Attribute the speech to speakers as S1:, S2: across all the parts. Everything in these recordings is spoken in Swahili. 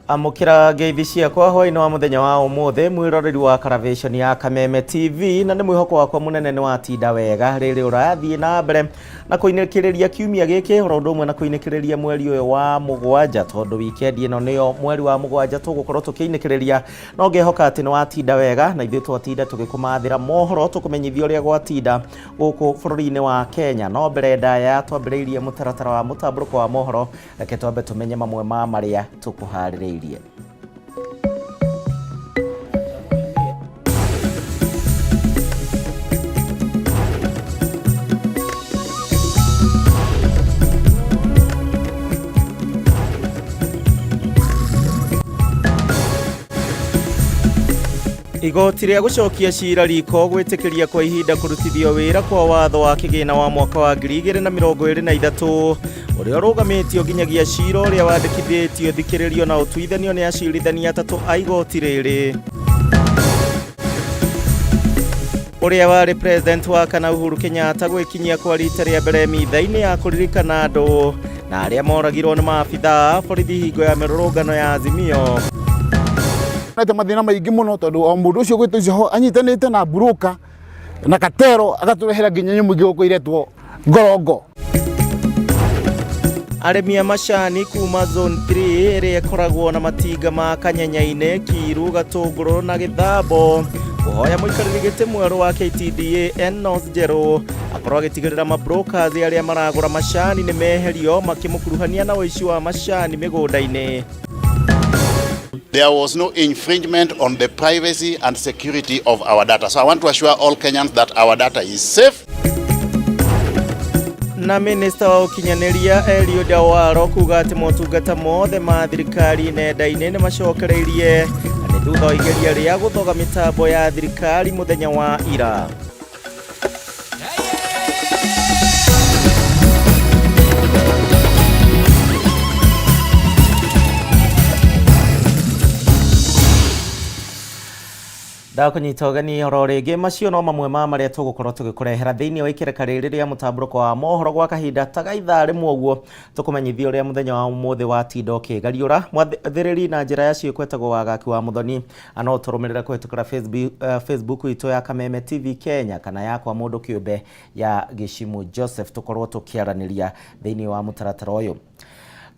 S1: Amukira ngeithi ciakwa hwainĩ wa muthenya wa ũmũthĩ mwĩroreri wa Karavation ya Kameme TV na nĩ mwĩhoko wakwa mũnene nĩ watinda wega rĩrĩ ũrathiĩ na mbere na kũinĩkĩrĩria kiumia gĩkĩ oro ũndũ ũmwe na kũinĩkĩrĩria mweri ũyũ wa mũgwanja tondũ weekend ĩno nĩyo mweri wa mũgwanja tũgũkorwo tũkĩinĩkĩrĩria no ngĩhoka atĩ nĩ watinda wega na ithuĩ twatinda tũgĩkũmathĩra mohoro tũkũmenyithia ũrĩa gwatinda gũkũ bũrũri-inĩ wa Kenya no mbere ndaya twambĩrĩirie mũtaratara wa mũtamburuko wa mohoro reke twambe tũmenye mamwe ma marĩa tũkũharĩrĩirie. Igoti rĩa gũcokia cira riko gwĩtĩkĩria kwa ihinda kũrutithio wĩra kwa watho wa kĩgĩna wa mwaka wa 2023 ũrĩa ũrũgamĩtio nginyagia cira ũrĩa wandĩkithĩtio thikĩrĩrio na ũtuithanio nĩ acirithania atatũ a igoti rĩrĩ. Ũrĩa warĩ president wa kana Uhuru Kenyatta gwĩkinyia kwa rita rĩa mbere mitha-inĩ ya kũririkana andũ na arĩa moragirwo nĩ maabithaa borithi hingo ya mĩrũrũngano ya Azimio.
S2: Nete mathina maingĩ mũno tondũ o mũndũ ũcio gwĩtwo icio anyitanĩte na buroka na katero agatũrehera nginya nyamũ ingĩ gũkũ iretwo ngorongo.
S1: Arĩmi a macani kuma zone 3 ĩrĩa ĩkoragwo na matinga ma Kanyenya-inĩ, Kiru, Gatũngũrũ na Gĩthambo kũhoya mũikarĩri gĩtĩ mwerũ wa KTDA Enos Njerũ akorwo agĩtigĩrĩra mabrokers arĩa maragũra macani nĩ meherio makĩmũkuruhania na ũici wa macani mĩgũnda-inĩ.
S3: There was no infringement on the privacy and security of our data. So I want to assure all Kenyans that our data is safe.
S1: Na Minister wa Ũkinyanĩria Eliud Owalo kuga atĩ motungata mothe ma thirikari nenda-inĩ nĩ macokereirie na nĩ thutha wa igeria rĩa gũthoga mĩtambo ya thirikari mũthenya wa ira. Ndakunyita ũgeni oro rĩngĩ macio no mamwe ma marĩa tũgũkorwo tũgĩkũrehera thĩinĩ wa ikereka rĩrĩ rĩa mũtamburuko wa mohoro gwa kahinda ta ithaa rĩmwe ũguo tũkũmenyithia ũrĩa mũthenya wa ũmũthĩ watinda ũkĩgariũra mwathĩrĩri na njĩra ya ciĩko ĩtagwo Wagaki wa Mũthoni no tũrũmĩrĩre kũhĩtũkĩra Facebook itũ ya Kameme TV Kenya kana yakwa mũndũ kĩũmbe ya Gĩcimu Joseph tũkorwo tũkĩaranĩria thĩinĩ wa mũtaratara ũyũ.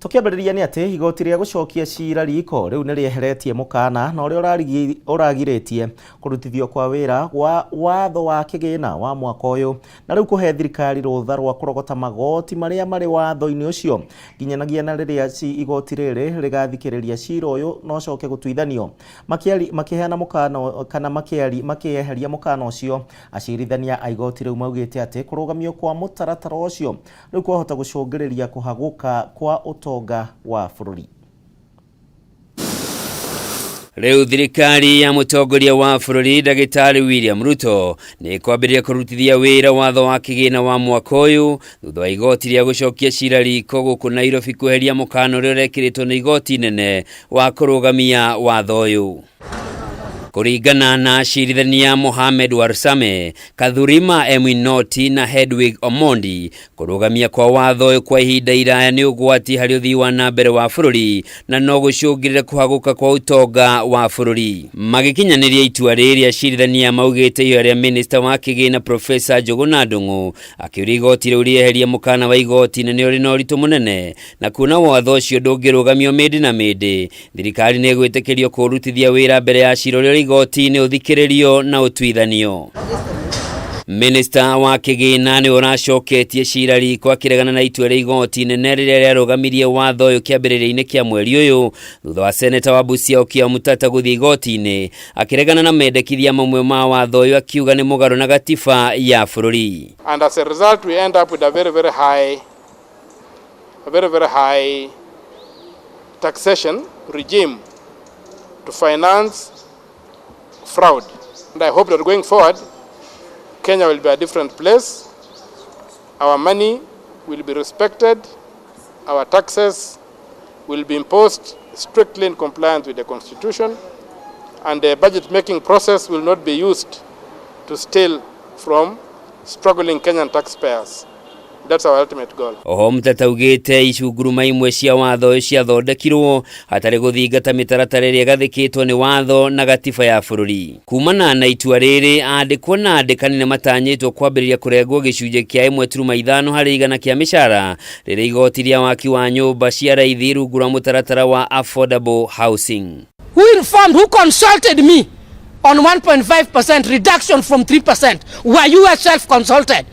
S1: Tũkĩambĩrĩria nĩ atĩ igoti rĩa gũcokia cira riko rĩu nĩ rĩeheretie mũkana na ũrĩa ũragirĩtie kũrutithio kwa wĩra wa watho wa kĩgĩna wa mwaka ũyũ na rĩu kũhe thirikari rũtha rwa kũrogota magoti marĩa marĩ watho-inĩ ũcio nginyanagia na rĩrĩa igoti rĩrĩ rĩgathikĩrĩria cira ũyũ no coke gũtuithanio makĩheana mũkana kana makĩeheria mũkana ũcio acirithania a igoti rĩu maugĩte atĩ kũrũgamio kwa mũtaratara ũcio rĩu kwahota gũcũngĩrĩria kũhagũka kwa wa bũrũri.
S4: Rĩu thirikari ya mũtongoria wa bũrũri Ndagĩtarĩ William Ruto nĩ kwambĩrĩria kũrutithia wĩra watho wa kĩgĩna wa mwaka ũyũ thutha wa igoti rĩa gũcokia cira riko gũkũ Nairobi kweheria mũkana ũrĩa ũrekĩrĩtwo nĩ igoti nene wa kũrũgamia watho ũyũ. Kũringana na acirithania Mohamed Warsame, Kathurima Emwinoti na Hedwig Omondi, kũrũgamia kwa watho ũyũ kwa ihinda iraya nĩ ũgwati harĩ ũthii wa na mbere wa bũrũri na no gũcũngĩrĩre kũhagũka kwa ũtonga wa bũrũri. Magĩkinyanĩria itua rĩrĩ acirithania maugĩte ihoya rĩa Minister wa kĩgĩna Professor Njũgũna Ndung'u akĩũria igoti rĩu rĩeherie mũkana wa igoti nene ũrĩ na ũritũ mũnene na kuona watho ũcio ndũngĩrũgamio mĩndĩ na mĩndĩ thirikari nĩ ĩgwĩtĩkĩrio kũrutithia wĩra mbere ya cira ũrĩa igoti-inĩ ũthikĩrĩrio na ũtuithanio. Minister wa kĩgĩna nĩ ũracoketie cira riko akĩregana na itua rĩa igoti inene rĩrĩa rĩarũgamirie watho ũyũ kĩambĩrĩria-inĩ kĩa mweri ũyũ thutha wa seneta wa Busia Okiya Omutata gũthiĩ igoti-inĩ akĩregana na mendekithia mamwe ma watho ũyũ akiuga nĩ mũgarũ na gatiba ya bũrũri.
S5: And as a result we end up with a very high taxation regime to finance fraud. And I hope that going forward, Kenya will be a different place. Our money will be respected. Our taxes will be imposed strictly in compliance with the Constitution. And the budget-making process will not be used to steal from struggling Kenyan taxpayers. That's our ultimate goal.
S4: Oho mtataugite icunguruma imwe cia watho cia thondekirwo hatari guthingata mitaratara iria gathikitwo ni watho na gatiba ya bururi. Kumana na itua riri andikwo na andikanine matanyitwo kwambiriria kurengwo gicunje kia 1.5 harĩ igana kia mishara riri igoti ria waki wa nyumba cia raithi rungu rwa mutaratara wa affordable housing.
S6: Who informed, who consulted me on 1.5% reduction from 3%? Were you yourself consulted?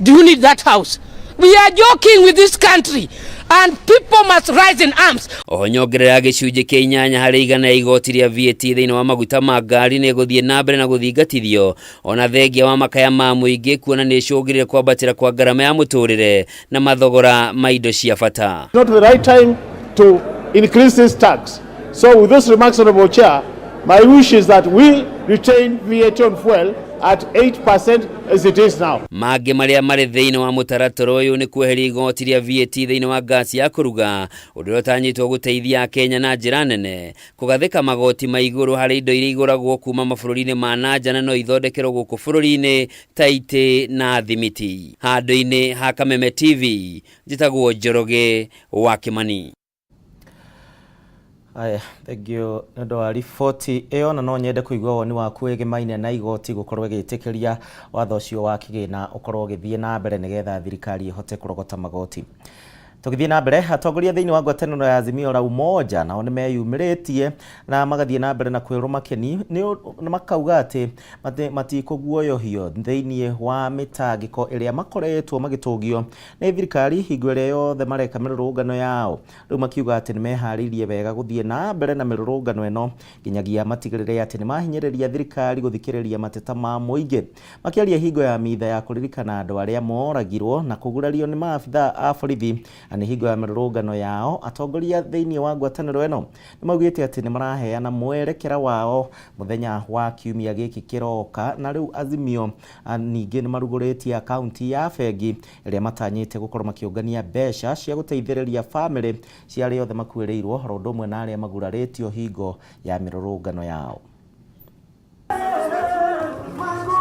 S6: Do you need that house? We are joking with this country and people must rise in arms.
S4: Ohonyogerera gicunje kia 8 harĩ igana ya igoti ria VAT thiini wa maguta ma ngari ni guthie na mbere na guthingatithio ona thengia wa makaya ma muingi kuona ni icungirire kwambatira kwa garama ya muturire na mathogora ma indo cia bata.
S7: Not the right time to increase this tax. So with this remarks, Honorable Chair, my wish is that we retain VAT on fuel at 8% as it is now.
S4: Mage maria mari thiini wa mutaratara uyu ni kweheria igoti ria VAT thiini wa gasi ya kuruga undu utanyitwo guteithia Kenya na njira nene kugathika magoti ma iguru hari indo iria iguragwo kuma mabururi-ini ma nanja na no ithondekerwo guku bururi-ini ta ite na thimiti. Handu-ini ha Kameme TV njitagwo Njoroge wa Kimani.
S1: Aya, thengio ndo wa riboti ĩyo na no nyende kũigua woni waku wĩgĩmaine na igoti gũkorwo ĩgĩtĩkĩria watho ũcio wa kĩgĩna ũkorwo ũgĩthiĩ na mbere nĩgetha thirikari ĩhote kũrogota magoti. Tũgĩthiĩ na mbere atongoria thĩinĩ wa ngwatanĩro ya Azimio la Umoja nao nĩ meyumĩrĩtie na magathiĩ na mbere na kwĩrwo makeni nĩ makauga atĩ matikũguoyohio thĩinĩ wa mĩtangĩko ĩrĩa makoretwo magĩtũngio nĩ thirikari hingo ĩrĩa yothe mareka mĩrũrũngano yao. Rĩu makiuga atĩ nĩ meharĩirie wega gũthiĩ na mbere na mĩrũrũngano ĩno nginyagia matigĩrĩre atĩ nĩ mahinyĩrĩria thirikari gũthikĩrĩria mateta ma mũingĩ. Makĩaria hingo ya mitha ya kũririkana andũ arĩa moragirwo na kũgurario nĩ maabitha a borithi ani hingo ya mĩrũrũngano yao, atongoria thĩinĩ wa ngwatanĩro ĩno nĩ maugĩte atĩ nĩ maraheana mwerekera wao mũthenya wa kiumia gĩkĩ kĩroka. Na rĩu Azimio ningĩ nĩ marugũrĩtie akaunti ya bengi ĩrĩa matanyĩte gũkorwo makĩũngania mbeca cia gũteithĩrĩria bamĩrĩ cia arĩa othe makuĩrĩirwo oro ũndũ ũmwe na arĩa magurarĩtio hingo ya mĩrũrũngano yao.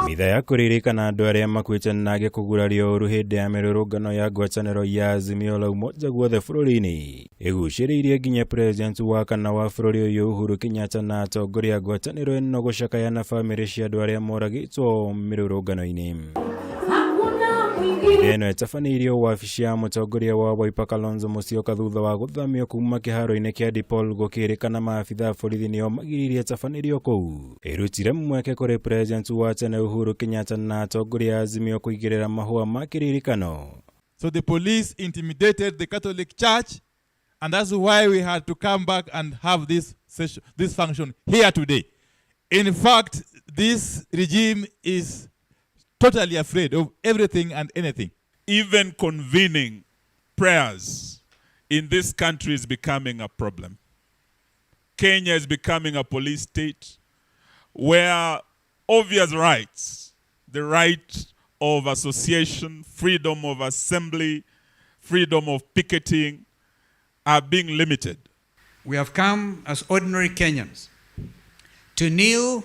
S8: Mitha ya kuririkana andu aria makuite na gikugurario uru hindi ya mirurungano ya ngwataniro ya Azimio la Umoja guothe bururi-ini iguciriirie nginya president wa kana wa bururi uyu Uhuru Kenyatta na atongoria ngwataniro ino gucakayana family cia andu aria moragitwo mirurungano-ini. Eno etafanĩirio wabici ya mũtongoria wa Wiper Kalonzo Musyoka thutha wa gũthamio kuma kĩharo-inĩ kĩa DPOL gũkĩrĩkana maabitha borithi nĩo magiririe etafanĩirio kũu. Ĩrutire mweke kũrĩ president wa tene Uhuru Kenyatta na atongoria Azimio kũigĩrĩra mahũa ma kĩririkano.
S9: So the police intimidated the Catholic Church, and that's why we had to come back and have this session, this function here today. In fact, this regime is totally afraid of everything and anything.
S10: Even convening prayers in this country is becoming a problem. Kenya is becoming a police state where obvious rights, the right of association, freedom of assembly, freedom of picketing, are being limited.
S11: We have come as ordinary Kenyans to kneel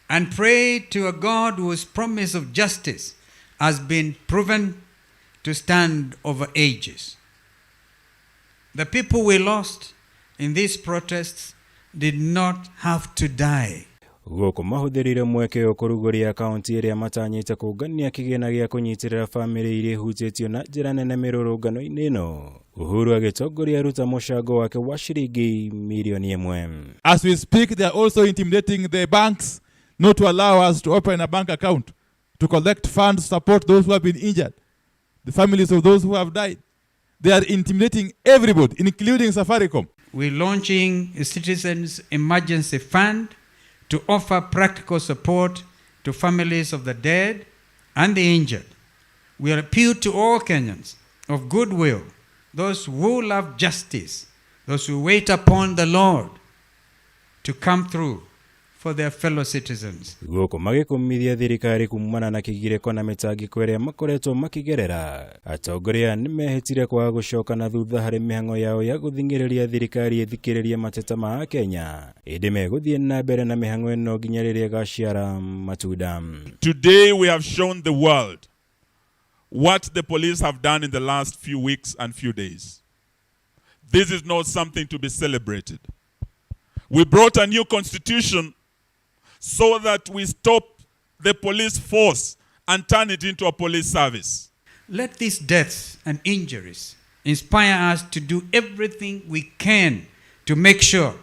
S11: and pray to a God whose promise of justice has been proven to stand over ages. The people we lost in these protests did not have to die.
S8: Gũkũ mahũthĩrire mweke ũkũrugũria akaunti ĩrĩa matanyĩte kũngania kĩgĩna gĩa kũnyitĩrĩra famĩlĩ iria ihutĩtio na njĩra nene mĩrũrũngano-inĩ ĩno. Uhuru agĩtongoria ruta mũcango wake wa ciringi milioni 1.
S9: As we speak, they are also intimidating the banks not to allow us to open a bank account to collect funds to support those who have been injured, the families of those who have died. They are intimidating everybody, including Safaricom.
S11: We're launching a Citizens Emergency Fund to offer practical support to families of the dead and the injured. We appeal to all Kenyans of goodwill, those who love justice, those who wait upon the Lord, to come through for their fellow citizens.
S8: Gũkũ magĩkũmithia thirikari kumana na kĩgirĩko na mĩtangĩko ĩrĩa makoretwo makĩgerera. Atongoria nĩ mehĩtire kwaga gũcoka na thutha harĩ mĩhang'o yao ya gũthingĩrĩria thirikari ĩthikĩrĩrie mateta ma Kenya. Ĩndĩ megũthiĩ na mbere na mĩhang'o ĩno nginya rĩrĩa gaciara matunda.
S10: Today we have shown the world what the police have done in the last few weeks and few days. This is not something to be celebrated. We brought a new constitution so that we stop the police force and turn it into a police service.
S11: Let these deaths and injuries inspire us to do everything we can to make sure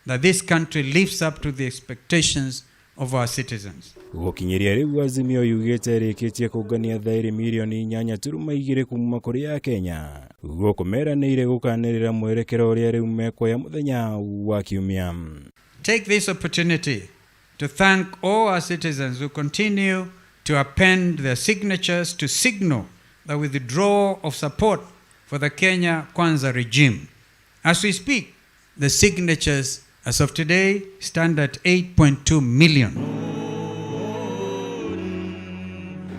S11: that this country lives up to the expectations of our citizens.
S8: Gukinyiria riu Azimio yugite rikitie kungania thairi milioni 8.2 kuma kuri ya Kenya. Gukumeranire gukanirira mwerekero uria riu mekoya muthenya wa Kiumia.
S11: Take this opportunity to thank all our citizens who continue to append their signatures to signal the withdrawal of support for the Kenya Kwanza regime. As we speak, the signatures as of today stand at 8.2 million.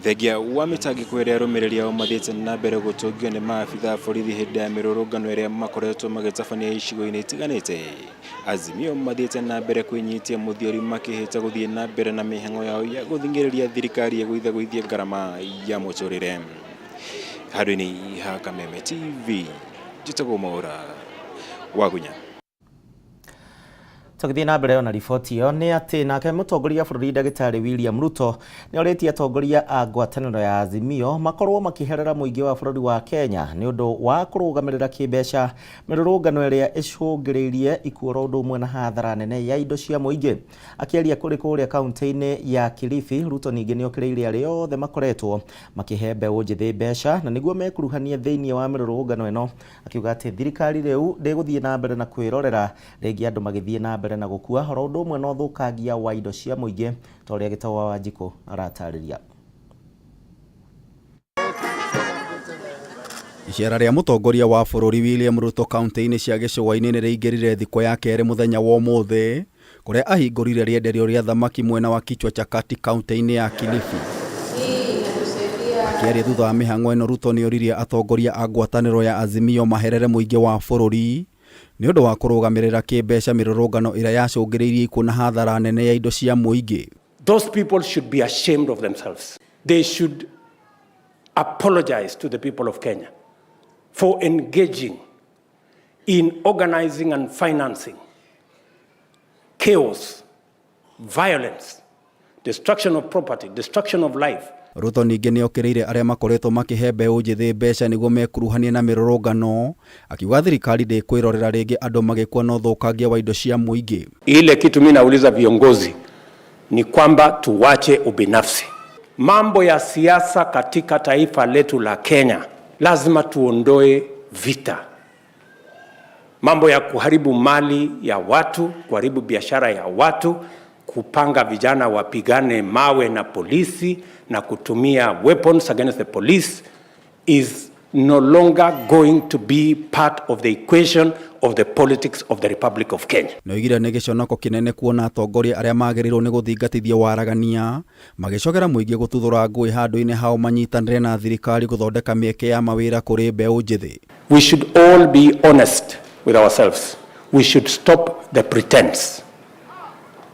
S8: Thegia wa mitangiko iria arumiriri ao mathiite na mbere gutungio ni maabitha borithi hindi ya mirurungano iria makoretwo magitabania icigo-ini itiganite. Azimio mathiite na mbere kwinyitia muthiori makihita guthie na mbere na mihango yao ya guthingiriria thirikari igwithagwithia ngarama ya muturire. Haruni ha Kameme TV jitagwo Mohoro wagunya.
S1: Tugithii na mbere na riboti iyo ni ati nake mutongoria bũrũri Ndagĩtarĩ William Ruto ni orĩtie atongoria a ngwatanĩro ya Azimio makorwo makiherera mũingĩ wa bũrũri wa Kenya ni ũndũ wa kũrũgamĩrĩra kĩmbeca mĩrũrũngano ĩrĩa ĩcũngĩrĩirie ikuũ ũndũ ũmwe na hathara nene ya indo cia mũingĩ. Akĩaria kũrĩa kaunti-inĩ ya Kilifi, Ruto ningĩ nĩ okĩrĩire arĩa othe makoretwo makihe mbeũ njĩthĩ mbeca na nĩguo mekuruhanie thĩinĩ wa mĩrũrũngano ĩno, akiuga atĩ thirikari rĩu ndĩgũthiĩ na mbere na kwĩrorera rĩngĩ andũ magĩthiĩ na mbere na gũkua horo ũndũ ũmwe na ũthũkangia wa indo cia mũingĩ ta ũrĩa Gĩtaũ wa Wanjikũ aratarĩria.
S12: Icera rĩa mũtongoria wa bũrũri William Ruto kaunti-inĩ cia gĩcũa-inĩ nĩ rĩingĩrire thikũ ya kerĩ mũthenya wa ũmũthĩ kũrĩa ahingũrire rĩenderio rĩa thamaki mwena wa Kichwa cha Kati kaunti-inĩ ya Kilifi. Akĩaria thutha wa mĩhang'o ĩno, Ruto nĩ oririe atongoria a ngwatanĩro ya Azimio maherere mũingĩ wa bũrũri nĩ ũndũ wa kũrũgamĩrĩra kĩmbeca mĩrũrũngano ĩrĩa yacũngĩrĩirie ikuũ na hathara nene ya indo cia mũingĩ.
S13: Those people should be ashamed of themselves. They should apologize to the people of Kenya for engaging in organizing and financing chaos, violence, destruction of property, destruction of life.
S12: Ruto ningĩ nĩ okĩrĩire arĩa makoretwo makihe mbeũ njĩthĩ mbeca nĩguo mekuruhanie na mĩrũrũngano, akiuga thirikari ndĩkwĩrorera rĩngĩ andũ magĩkua na ũthũkangia wa indo cia mũingĩ.
S13: Ile kitu mimi nauliza viongozi ni kwamba tuwache ubinafsi. Mambo ya siasa katika taifa letu la Kenya lazima tuondoe vita. Mambo ya kuharibu mali ya watu, kuharibu biashara ya watu, kupanga vijana wapigane mawe na polisi na kutumia weapons against the police is no longer going to be part of the equation of the politics of the Republic of Kenya.
S12: Noigire nĩ gĩconoko kĩnene kuona atongoria arĩa magĩrĩirwo nĩ gũthingatithia waragania magĩcokera mũingĩ gũtuthũra ngũĩ handũ-inĩ hao manyitanĩre na thirikari gũthondeka mĩeke ya mawĩra kũrĩ mbeũ njĩthĩ.
S13: We should all be honest with ourselves. We should stop the pretense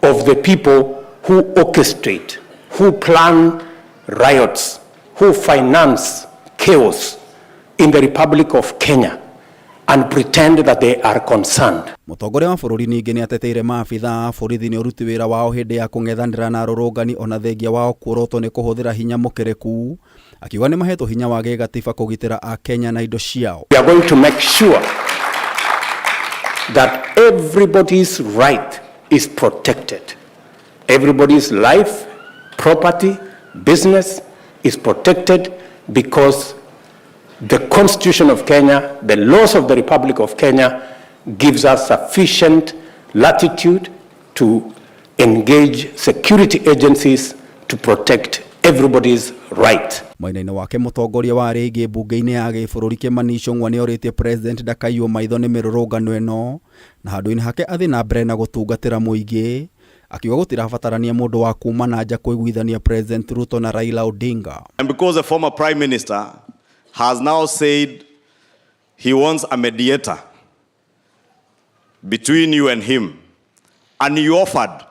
S13: of the people who orchestrate, who plan riots, who finance chaos in the Republic of Kenya and pretend that they are concerned.
S12: Mũtongoria wa bũrũri ningĩ nĩ ateteire maabitha a borithi nĩ ũruti wĩra wao hĩndĩ ya kũng'ethanĩra na arũrũngani ona thengia wao kuorotwo nĩ kũhũthĩra hinya mũkereku, akiuga nĩ mahetwo hinya wa gĩgatiba kũgitĩra a Kenya na indo ciao.
S13: We are going to make sure that everybody's right is protected. Everybody's life, property, business is protected because the Constitution of Kenya, the laws of the Republic of Kenya gives us sufficient latitude to engage security agencies to protect everybody's right.
S12: Mwena-inĩ wake mũtongoria wa rĩngĩ mbunge-inĩ ya gĩbũrũri Kimani Ichung'wah nĩ orĩtie president ndakaiywo maitho nĩ mĩrũrũngano ĩno na handũ-inĩ hake athiĩ na mbere na gũtungatĩra mũingĩ, akiuga gũtirabatarania mũndũ wa kuma na nja kũiguithania President Ruto na Raila Odinga.
S14: And because the former prime minister has now said he wants a mediator between you and him, and you offered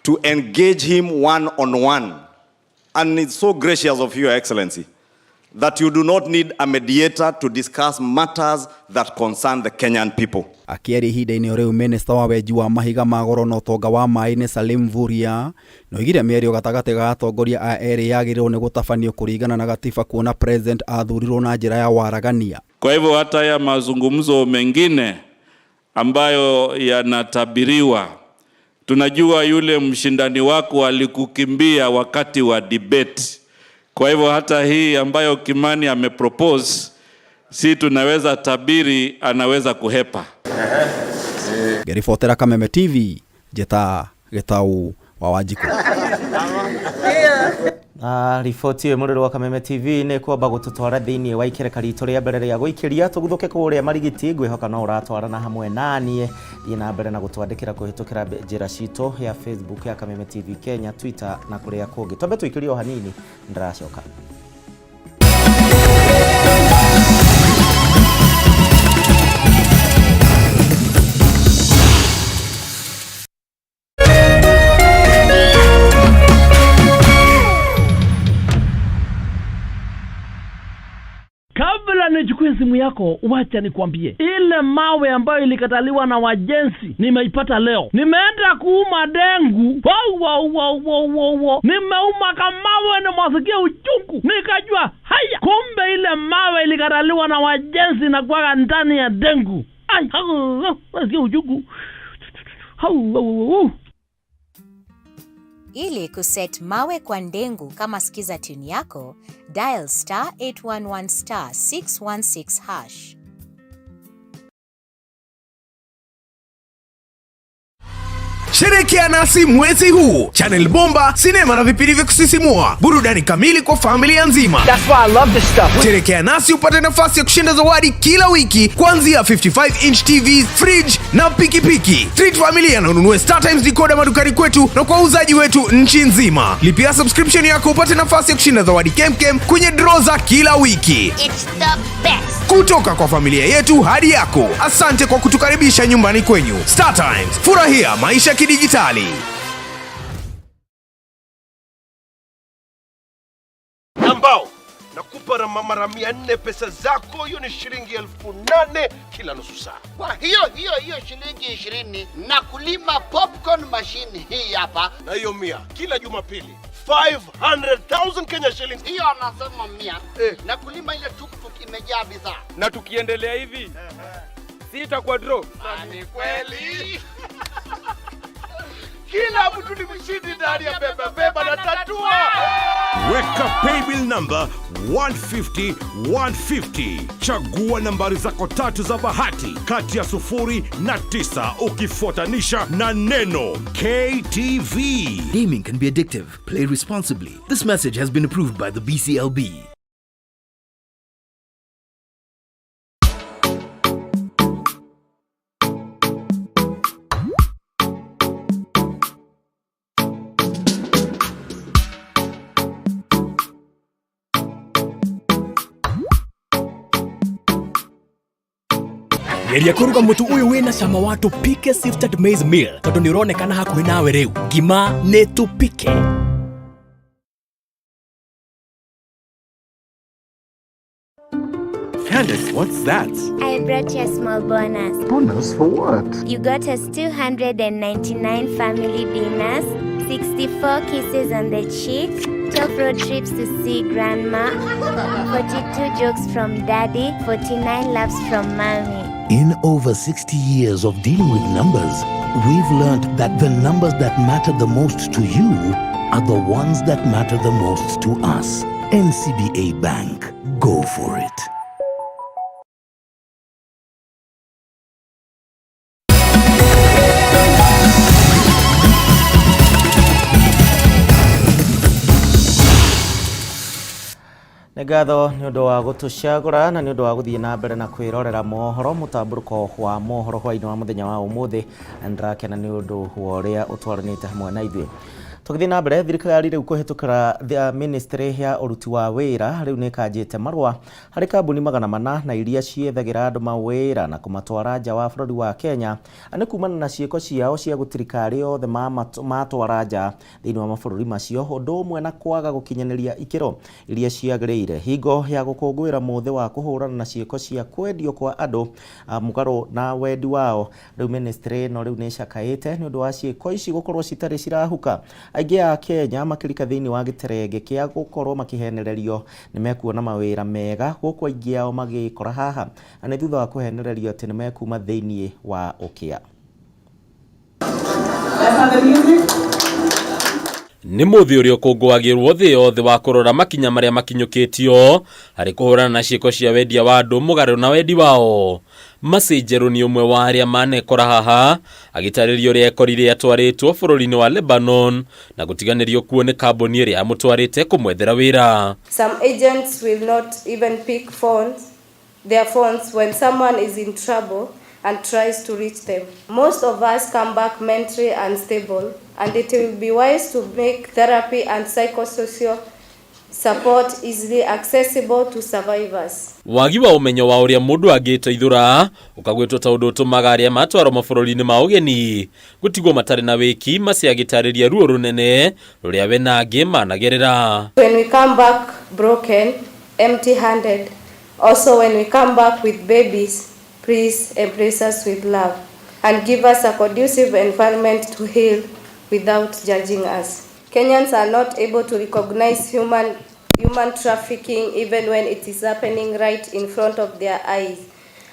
S14: to engage him one-on-one, and it's so gracious of you, Your Excellency, that you do not need a mediator to discuss matters that concern the Kenyan people.
S12: Akiari ihinda-inĩ o rĩu Minister wa wenji wa mahiga ma goro na ũtonga wa maĩ nĩ Salim Mvurya no igire mĩario gatagatĩ ga atongoria a erĩ yagĩrĩirwo nĩ gũtabanio kũringana na gatiba kuona president athurirwo na njĩra ya waragania.
S10: Kwa hivyo hata ya mazungumzo mengine ambayo yanatabiriwa, tunajua yule mshindani wako alikukimbia wakati wa debate. Kwa hivyo hata hii ambayo Kimani amepropose, si tunaweza tabiri anaweza kuhepa.
S12: Gerifotera Kameme TV, Jeta Getau wa Wanjiku.
S1: Riboti ĩyo mũrĩro wa Kameme TV nĩ kwamba gũtũtwara thĩinĩ wa ikereka ritũ rĩa mbere rĩa gũikĩria tũgũthũke kũrĩa marigiti ngwĩhoka no ũratwarana hamwe naniĩ thiĩ na mbere na gũtwandĩkĩra kũhĩtũkĩra njĩra citũ ya Facebook ya Kameme TV Kenya, Twitter na kũrĩa kũngĩ. Twambe tũikĩrie o hanini ndĩracoka.
S15: Kabla nichukue simu yako, wacha nikwambie. Ile mawe ambayo ilikataliwa na wajenzi, nimeipata leo. Nimeenda kuuma dengu. Nimeuma kamawe na masikia uchungu. Nikajua, haya, kumbe ile mawe ilikataliwa na wajenzi na kwa ndani ya dengu. Ai, masikia uchungu.
S16: Ili kuset mawe kwa ndengu kama sikiza tune yako, dial *811*616#.
S17: Sherekea nasi mwezi huu. Channel bomba, sinema na vipindi vya kusisimua. Burudani kamili kwa familia nzima.
S15: That's why I love this stuff.
S17: Sherekea nasi upate nafasi ya kushinda zawadi kila wiki kuanzia 55-inch TVs, fridge na pikipiki. Treat familia na ununue StarTimes decoder madukani kwetu na kwa uzaji wetu nchi nzima. Lipia subscription yako upate nafasi ya kushinda zawadi kemkem kwenye draw za kila wiki.
S16: It's the best.
S17: Kutoka kwa familia yetu hadi yako. Asante kwa kutukaribisha nyumbani kwenyu. StarTimes, furahia maisha kidijitali.
S18: Ambao nakupa na mara 400 pesa zako, hiyo ni shilingi 8,000 kila nusu saa.
S19: Kwa hiyo shilingi 20 na kulima popcorn machine hii hapa.
S18: Na hiyo 100 kila Jumapili. 500,000 Kenya shillings.
S19: Hiyo anasema 100 na kulima ile tuktuk imejaa bidhaa.
S18: Na tukiendelea hivi si itakuwa draw.
S19: Ni kweli.
S18: Kila mtu ni mshindi ndani ya beba na tatua.
S20: Weka paybill number 150-150. Chagua nambari zako 3 za bahati kati ya 0 na 9 ukifuatanisha na neno KTV.
S21: Gaming can be addictive. Play responsibly. This message has been approved by the BCLB.
S22: Geria kuruga mutu uyu wina cama wa tupike sifted maize meal tondu ni uronekana hakuhi nawe riu. Ngima ni tupike.
S23: Candace, what's that?
S24: I brought you a small bonus.
S23: Bonus for what?
S24: You got us 299 family dinners, 64 kisses on the cheek, 12 road trips to see grandma, 42 jokes from daddy, 49 laughs from mommy.
S25: In over 60 years of dealing with numbers, we've learned that the numbers that matter the most to you are the ones that matter the most to us. NCBA Bank. Go for it.
S1: Ngatho nĩ ũndũ wa gũtũcagũra na nĩ ũndũ wa gũthiĩ na mbere na kwĩrorera mohoro mũtamburuko wa mohoro hwainĩ wa mũthenya wa ũmũthĩ. Ndĩrakena nĩ ũndũ wa ũrĩa ũtwaranĩte hamwe na ithuĩ. Tugithi na mbere thirikari riu kuhitukira the ministry ya uruti wa wira riu ni kanjite marwa hari kambuni 400 na iria ciethagira andu mawira na kumatwara nja wa bururi wa Kenya ani kumana na cieko ciao cia gutirikari othe matwara nja thiini wa mabururi macio undu umwe na kwaga gukinyaniria ikiro iria ciagiriire hingo ya gukungwira muthe wa kuhurana na cieko cia kwendio kwa andu mugaro na wendi wao. Riu ministry no riu ni cakaite ni undu wa cieko ici gukorwo citari cirahuka. Aingi a Kenya makirika thiini wa giterenge kia gukorwo makihenererio ni mekuona mawira mega guku aingi ao magikora haha ani thutha wa kuhenererio ati ni mekuma thiini wa ukia.
S2: Ni muthi uria kungwagirwo thi yothe wa kurora makinya maria makinyukitio hari kuhurana na cieko cia wendia wa andu mugaro na wendi wao. Masinjeru ni umwe wa aria manekora haha agitaririo ria ekorire atwaritwo bururi-ini wa Lebanon na gutiganirio kuo ni kambuni iria amutwarite kumwethera wira.
S3: Some agents will not even pick their phones when someone is in trouble and tries to reach them. Most of us come back mentally unstable, and it will be wise to make therapy and psychosocial support easily accessible to survivors.
S2: Wagi wa umenyo wa uria mundu angiteithura ukagwetwo ta undu tumaga aria matwaro mabururi-ini ma ugeni gutigwo matari na wiki maciagitariria ruo runene ruria we na angi managerera.
S3: When we come back broken, empty-handed, also when we come back with babies, please embrace us with love and give us a conducive environment to heal without judging us. Kenyans are not able to recognize human trafficking even when it is happening right in front of their eyes.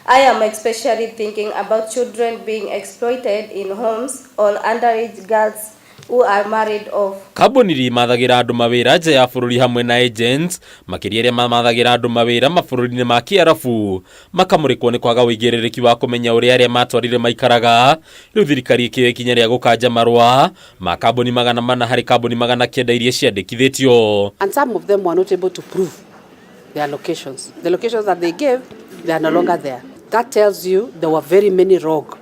S3: I am especially thinking about children being exploited in homes or underage girls who are married off.
S2: Kambuni ri mathagira andu mawira nja ya bururi hamwe na agents makiria aria mathagira andu mawira mabururi-ini ma Kiarabu makamurikwo ni kwaga uigiririki wa kumenya uria aria matwarire maikaraga. Riu thirikari ikiwa ikinya ria gukanja marwa ma kambuni 400 hari kambuni 900 iria ciandikithitio.
S5: And some of them were not able to prove their locations. The locations that they gave, they are no longer there. That tells you there were very many rogue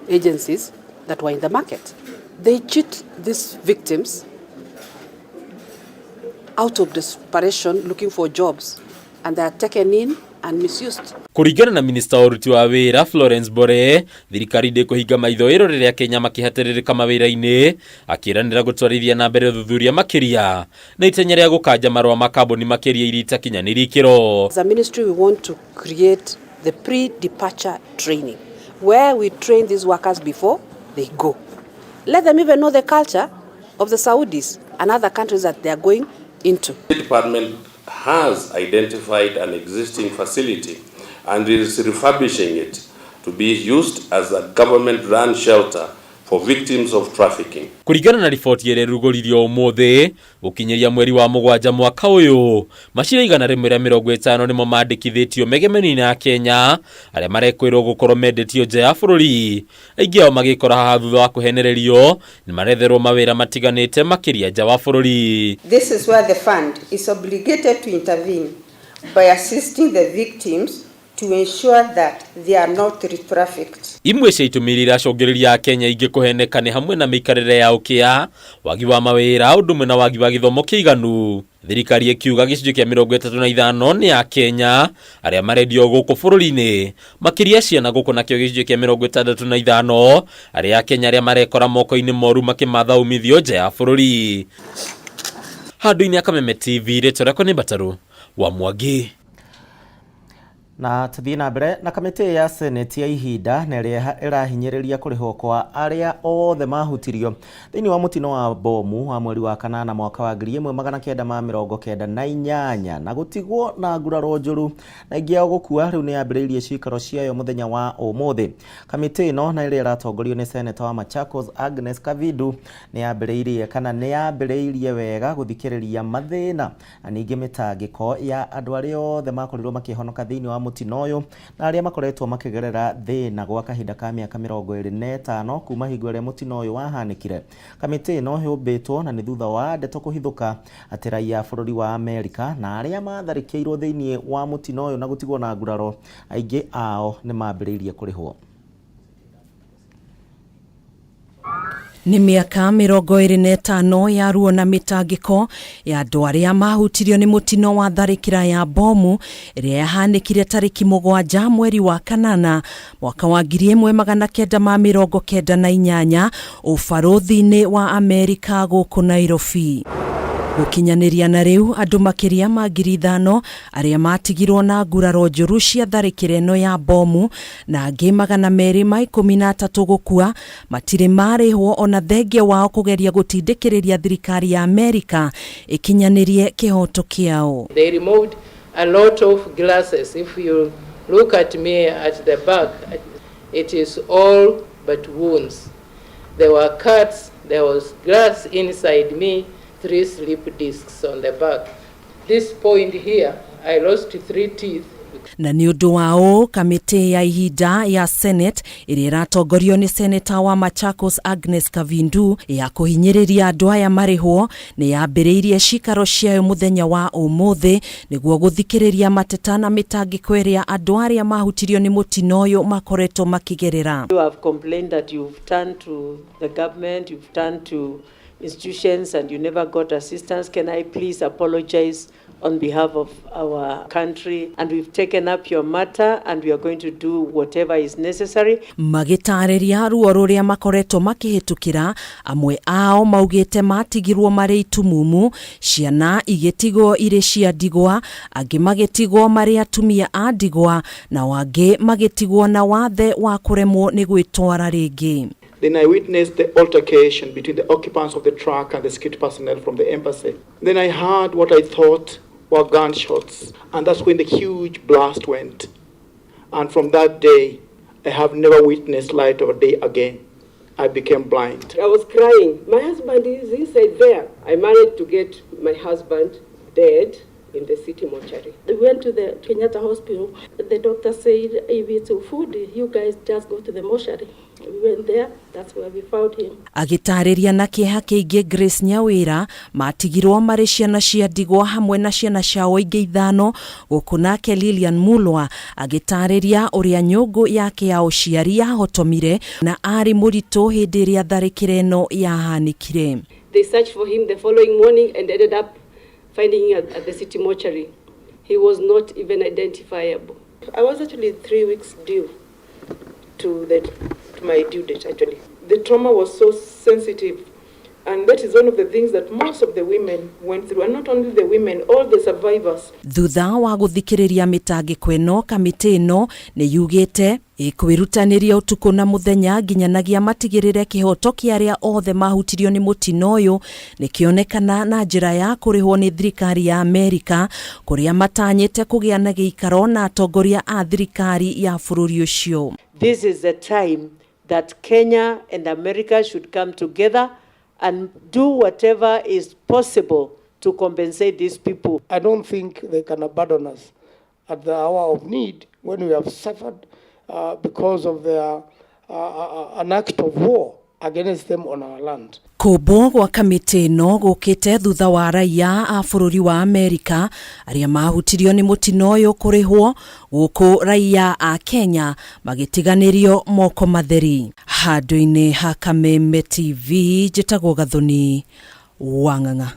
S5: agencies that were in the market. They cheat these victims out of desperation looking for jobs, and they are taken in and misused.
S2: Kuringana na minister wa uruti wa wira Florence Bore, thirikari ndikuhinga maitho iroreria Kenya makihatirika mawira-ini akiranira gutwarithia na mbere thuthuria makiria na itenya ria gukanja marwa makambuni makiria irita kinyaniri ikiro.
S5: As a ministry, we want to create the pre-departure training where we train these workers before they go. Let them even know the culture of the Saudis and other countries that they are going into.
S6: The department has identified an existing facility and is refurbishing it to be used as a government-run shelter for victims of trafficking.
S2: Kuringana na ripoti ire rugoririo umuthi gukinyiria mweri wa mugwanja mwaka uyu macira igana rimwe ria 50 nimo mandikithitio megemeni na Kenya aria marekwirwo gukorwo mendetio nja ya bururi. Aingi ao magikora haha thutha wa kuhenererio ni maretherwo mawira matiganite makiria nja wa bururi.
S7: This is where the fund is obligated to intervene by assisting the victims to ensure that they are not trafficked.
S2: Imwe cia itumi iria icũngĩrĩria Kenya ingĩ kũheneka nĩ hamwe na mĩikarĩre ya ũkĩa, wagi wa mawĩra, ũndũ ũmwe na wagi wa gĩthomo kĩiganu. Thirikari ikiuga gĩcunjĩ kĩa 35 nĩ ya Kenya arĩa marendio gũkũ bũrũri-inĩ, makĩria ciana gũkũ nakĩo gĩcunjĩ kĩa 65 arĩa Kenya arĩa marekora moko-inĩ moru makĩmatha umithio nja ya bũrũri. Handũ-inĩ ya Kameme TV, rĩtwa rĩakwa nĩ Bataru wa Mwangi.
S1: Na tuthii na mbere na kamiti ya Senate ya ihinda na iria irahinyiriria kurihwo kwa aria othe mahutirio thiini wa mutino wa bomu wa mweri wa kanana mwaka wa 1998 na gutigwo na nguraro njuru na ingi ao gukua riu ni yambiriirie cikaro ciayo muthenya wa umuthi. Kamiti ino na iria iratongorio ni Senator wa Machakos Agnes Kavidu ni yambiriirie wega guthikiriria mathina na ningi mitangiko ya andu aria othe makorirwo makihonoka thiini wa mutino uyu na aria makoretwo makigerera thina gwa kahinda ka miaka 25 kuma hingo ria mutino uyu wahanikire. Kamiti ino yumbitwo na ni thutha wa ndeto kuhithuka ati raia bururi wa Amerika na aria matharikirwo thiini wa mutino uyu na gutigwo na nguraro aingi ao ni mambiriirie kurihwo.
S4: Nĩ mĩaka 25 ya ruo na mĩtangĩko ya andũ arĩa mahutirio nĩ mũtino wa tharĩkĩra ya bomu ĩrĩa yahanĩkire tarĩki 7 mweri wa kanana mwaka wa 1998 ũbarũthi-inĩ wa Amerika gũkũ Nairobi. Gũkinyanĩria na rĩu andũ makĩria ma 5,000 arĩa matigirwo na nguraro njũru cia tharĩkĩra ĩno ya bomu na angĩ 213 gũkua matirĩ marĩhwo ona thengia wao kũgeria gũtindĩkĩrĩria thirikari ya Amerika ĩkinyanĩrie kĩhoto kĩao.
S8: They removed a lot of glasses. If you look at me at the back, it is all but wounds. There were cuts, there was glass inside me, 3 slip discs on the back. This point here, I lost 3 teeth.
S4: Na nĩ ũndũ wao kamĩtĩ ya ihinda ya Senate ĩrĩa ĩratongorio nĩ Senator wa Machakos Agnes Kavindu ya kũhinyĩrĩria andũ aya marĩhwo nĩ yambĩrĩirie cikaro ciayo mũthenya wa ũmũthĩ nĩguo gũthikĩrĩria mateta na mĩtangĩko ĩrĩa andũ arĩa mahutirio nĩ mũtino ũyũ makoretwo makĩgerera.
S8: You have complained that you've turned to the government, you've turned to institutions and you never got assistance. Can I please apologize on behalf of our country, and we've taken up your matter and we are going to do whatever is necessary.
S4: Magĩtarĩria ruo rũrĩa makoretwo makĩhĩtũkĩra, amwe ao maugĩte matigirwo marĩ itumumu, ciana igĩtigwo irĩ cia ndigwa, angĩ magĩtigwo marĩ atumia a ndigwa, na angĩ magĩtigwo na wathe wa kũremwo nĩ gwĩtwara rĩngĩ.
S9: Then I witnessed the altercation between the occupants of the truck and the security personnel from the embassy. Then I heard what I thought were gunshots, and that's when the huge blast went. And from that day, I have never witnessed light of day again. I became blind.
S11: I was crying. My husband is inside there. I managed to get my husband dead in the city mortuary. We went to the Kenyatta hospital. The doctor said, if it's food, you guys just go to the mortuary. We went there, that's where we found him.
S4: Agĩtarĩria na kĩeha kĩingĩ Grace Nyawĩra matigirwo marĩ ciana cia ndigwa hamwe na ciana ciao ingĩ 5 gũkũ nake Lilian Mulwa agĩtarĩria ũrĩa nyũngũ yake ya ũciari yahotomire na arĩ mũritũ hĩndĩ ĩrĩa tharĩkĩra ĩno yahanĩkire.
S11: They searched for him the following morning and ended up finding him at the city mortuary. He was not even identifiable. I was actually 3 weeks due to my due date actually. The trauma was so sensitive, and that is one of the things that most of the women went through, and not only the women, all the survivors.
S4: Thutha wa gũthikĩrĩria mĩtangĩko ĩno, kamĩtĩ ĩno nĩ yugĩte ĩkwĩrutanĩria ũtukũ na mũthenya nginyanagia matigĩrĩre kĩhoto kĩa arĩa othe mahutirio nĩ mũtino ũyũ nĩkĩonekana na njĩra ya kũrĩhwo nĩ thirikari ya Amerika kũrĩa matanyĩte kũgĩa na gĩikaro na atongoria a thirikari ya bũrũri ũcio.
S8: This is the time that Kenya and America should come together and do whatever is possible to compensate these people.
S9: I don't think they can abandon us at the hour of need when we have suffered because of their an act of war against them on our land.
S4: Kũmbwo gwa kamĩtĩ ĩno gũkĩte thutha wa raia a bũrũri wa Amerika arĩa mahutirio nĩ mũtino ũyũ kũrĩhwo gũkũ raia a Kenya magĩtiganĩrio moko matheri. Handũ-inĩ ha Kameme TV njĩtagwo Gathoni Wang'ang'a.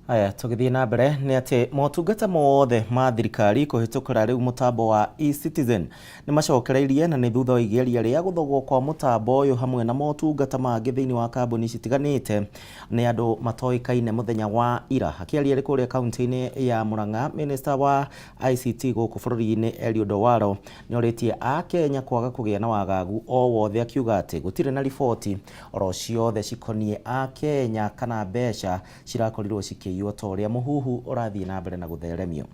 S1: Aya, tũgĩthiĩ na mbere nĩ atĩ motungata mothe ma thirikari kũhĩtũkĩra rĩu mũtambo wa e-Citizen nĩ macokereirie na nĩ thutha wa igeria rĩa gũthogwo kwa mũtambo ũyũ hamwe na motungata mangĩ thĩinĩ wa kambuni citiganĩte nĩ andũ matoĩkaine mũthenya wa ira. Akĩaria rĩ kũrĩa kaunti-inĩ ya Murang'a, Minister wa ICT gũkũ bũrũri-inĩ Eliud Owalo nĩ orĩtie a Kenya kwaga kũgĩa na wagagu o wothe, akiuga atĩ gũtirĩ na riboti oro ciothe cikoniĩ a Kenya kana mbeca cirakorirwo cikĩiywo toria muhuhu ũrathiĩ na mbere na gũtheremio.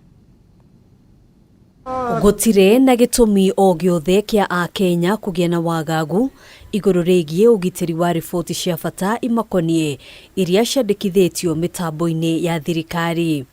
S13: Gũtirĩ na gĩtũmi o gĩothe kĩa a Kenya kũgĩa na wagagu igũrũ rĩgiĩ ũgitĩri wa riboti cia bata imakoniĩ iria ciandĩkithĩtio mĩtambo-inĩ ya thirikari.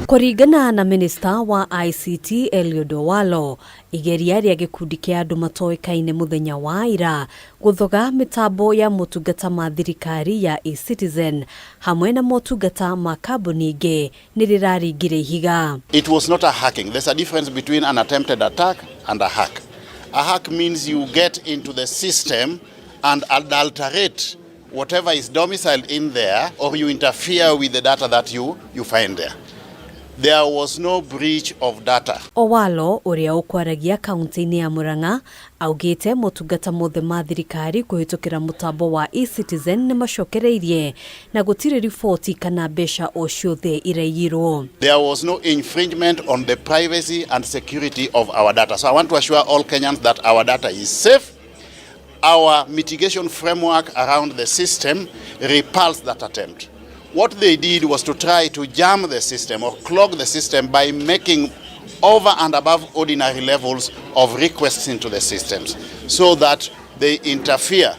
S13: Kũringana na Minister wa ICT Eliud Owalo, igeria rĩa gĩkundi kĩa andũ matoĩkaine mũthenya wa ira gũthoga mĩtambo ya motungata ma thirikari ya e-Citizen hamwe na motungata ma kambuni ingĩ nĩ rĩraringire ihiga.
S19: It was not a hacking. There's a difference between an attempted attack and a hack. A hack means you get into the system and adulterate whatever is domiciled in there, or you interfere with the data that you find there. There was no breach of data.
S13: Owalo uria ukwaragia kaunti-ini ya Murang'a augite motungata mothe ma thirikari kuhitukira mutambo wa eCitizen ni macokereirie na gutire riboti kana mbeca o ciothe iraiyirwo.
S19: There was no infringement on the privacy and security of our data. So I want to assure all Kenyans that our data is safe. Our mitigation framework around the system repulsed that attempt. What they did was to try to jam the system or clog the system by making over and above ordinary levels of requests into the systems so that they interfere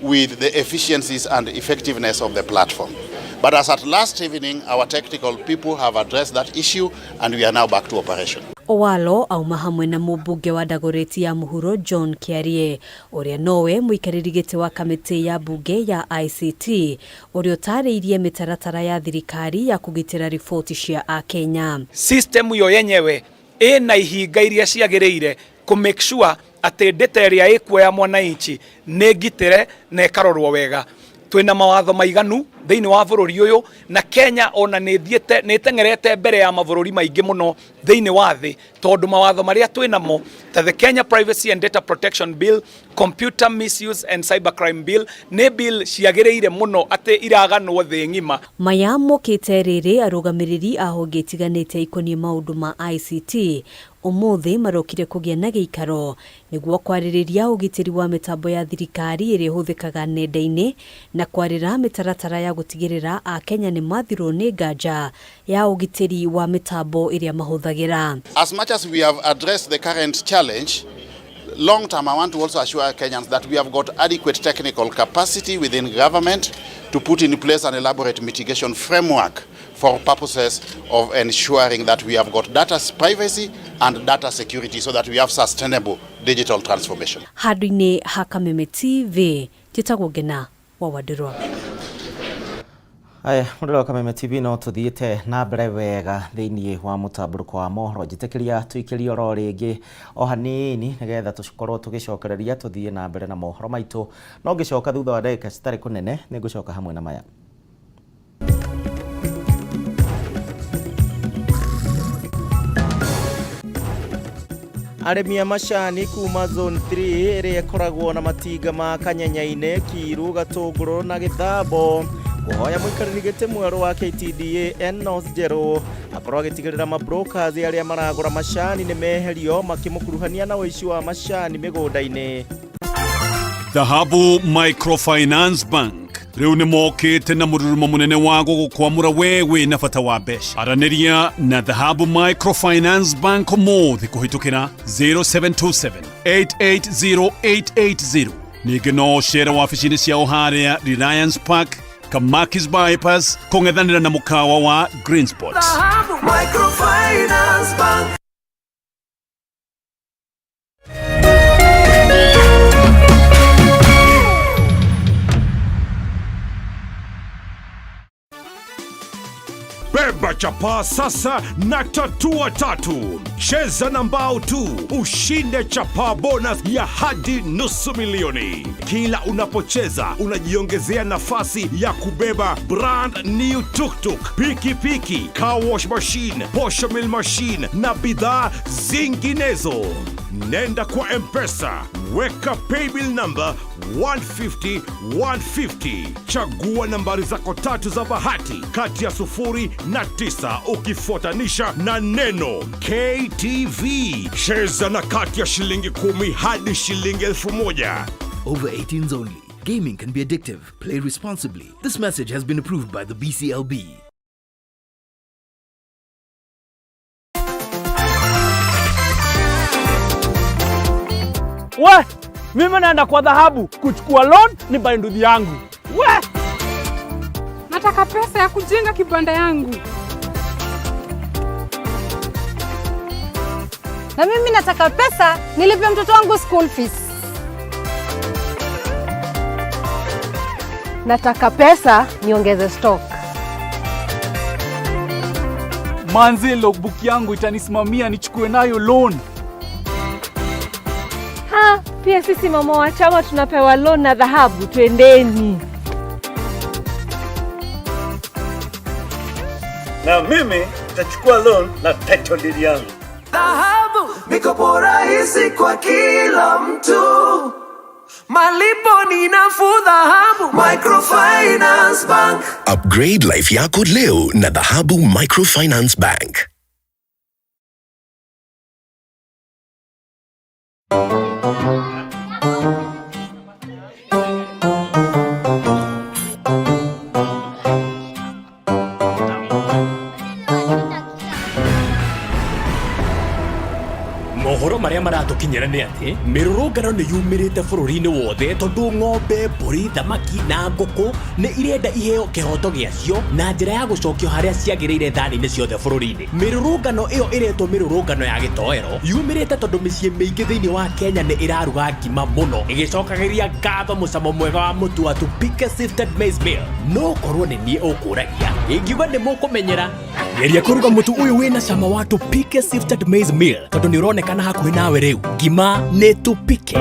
S19: with the efficiencies and effectiveness of the platform. But as at last evening, our technical people have addressed that issue and we are now back to operation.
S13: Owalo auma hamwe na mubunge wa Dagoreti ya Muhuro John Kiarie uria nowe muikariri giti wa kamiti ya bunge ya ICT uria utariirie mitaratara ya thirikari ya kugitira riboti cia Akenya.
S10: System yo yenyewe ina ihinga iria ciagiriire ku make sure ati data iria ikuoya mwananchi negitire na ikarorwo wega. Twina mawatho maiganu thiini wa bururi uyu na Kenya ona nitengerete mbere ya mabururi maingi muno thiini wa thi tondu mawatho maria twinamo ta the Kenya Privacy and Data Protection Bill, Computer Misuse and Cybercrime Bill ne bill ciagiriire muno ati iraganwo thi ngima.
S13: Maya mokite riri arugamiriri ahoge tiganite ikoni maundu ma ICT umuthi marokire kugia na giikaro niguo kwaririria ugitiri wa mitambo ya thirikari iri huthikaga nenda-ini na kwarira mitaratara ya gutigirira Akenya ni mathiro ni nganja ya ugitiri wa mitambo iria mahuthagira.
S19: As much as we have addressed the current challenge, long term I want to also assure Kenyans that we have got adequate technical capacity within government to put in place an elaborate mitigation framework for purposes of ensuring that we have got data privacy and data security so that we have sustainable digital transformation.
S13: Hadine ha Kameme TV titagwo Ngena wa Wadirwa.
S1: Aya, muriro Kameme TV no tuthiite na mbere wega thiini wa mutamburuko wa mohoro njitikiria tuikirio ro ringi o hanini nigetha tukorwo tugicokereria tuthie na mbere na mohoro maitu no ngicoka thutha wa ndagika citari kunene ningucoka hamwe na maya. Aremi a macani kuma zone 3 ĩrĩa ĩkoragwo na matinga ma Kanyanya-inĩ, Kiru, Gatũngũrũ na Gĩthambo kuhoya mũikarĩri gĩtĩ mwerũ wa KTDA Enos Njerũ akorwo agĩtigĩrĩra mabrokers arĩa maragũra macani nĩ meherio makĩmũkuruhania na ũici wa macani mĩgũnda-inĩ.
S20: Dhahabu Microfinance Bank riu ni mokite na mururumo munene wa gukwamura wewe na bata wa mbeca. Araniria na Dhahabu Microfinance Bank mothi kuhitukira 0727 880880 ningĩ no cera wabici-inĩ ciao harĩa Reliance Park, Kamakis Bypass, kũng'ethanĩra na mũkawa wa Green Spot.
S12: Dhahabu Microfinance Bank.
S20: Beba chapa sasa na tatua tatu. Cheza na mbao tu, ushinde chapa bonus ya hadi $500,000. Kila unapocheza, unajiongezea nafasi ya kubeba brand new tuk-tuk, piki-piki, car wash machine, posho mill machine na bidhaa zinginezo. Nenda kwa M-Pesa, weka paybill number 150-150. Chagua nambari zako tatu za bahati kati ya 0 na 9 ukifuatanisha na neno KTV. Cheza na kati ya shilingi 10 hadi shilingi 1,000.
S21: Over 18s only. Gaming can be addictive. Play responsibly. This message has been approved by the BCLB.
S14: We, mimi naenda kwa Dhahabu kuchukua loan ni bainduthi yangu. We!
S15: Nataka pesa ya kujenga kibanda yangu.
S16: Na mimi nataka pesa nilipe mtoto wangu school fees. Nataka pesa niongeze stock.
S14: Manzi logbook yangu itanisimamia nichukue nayo loan.
S16: Ha, Pia sisi mama wa chama tunapewa loan na dhahabu, twendeni.
S14: Na mimi nitachukua loan na title deed yangu.
S12: Dhahabu, mikopo rahisi kwa kila mtu. Malipo ni nafuu Dhahabu Microfinance Bank.
S17: Upgrade life yako leo na Dhahabu Microfinance Bank.
S18: Mohoro maria maratukinyira ni ati mirurungano ni yumirite bururi-ini wothe tondu ng'ombe, mburi, thamaki na nguku ni irenda iheo kihoto giacio na njira ya gucokio haria ciagiriire thani-ini ciothe bururi-ini. Mirurungano iyo iretwo mirurungano ya gitoero yumirite tondu micii miingi thiini wa Kenya ni iraruga ngima muno igicokagiria ngatho mucamo mwega wa mutu wa Tupike Sifted Maize Meal. No korwo ni nie ukuragia ingiuga ni mukumenyera geria kuruga mutu uyu wina cama wa Tupike Sifted Maize Meal tondu ni uronekana hakuhi nawe riu. Ngima ni Tupike.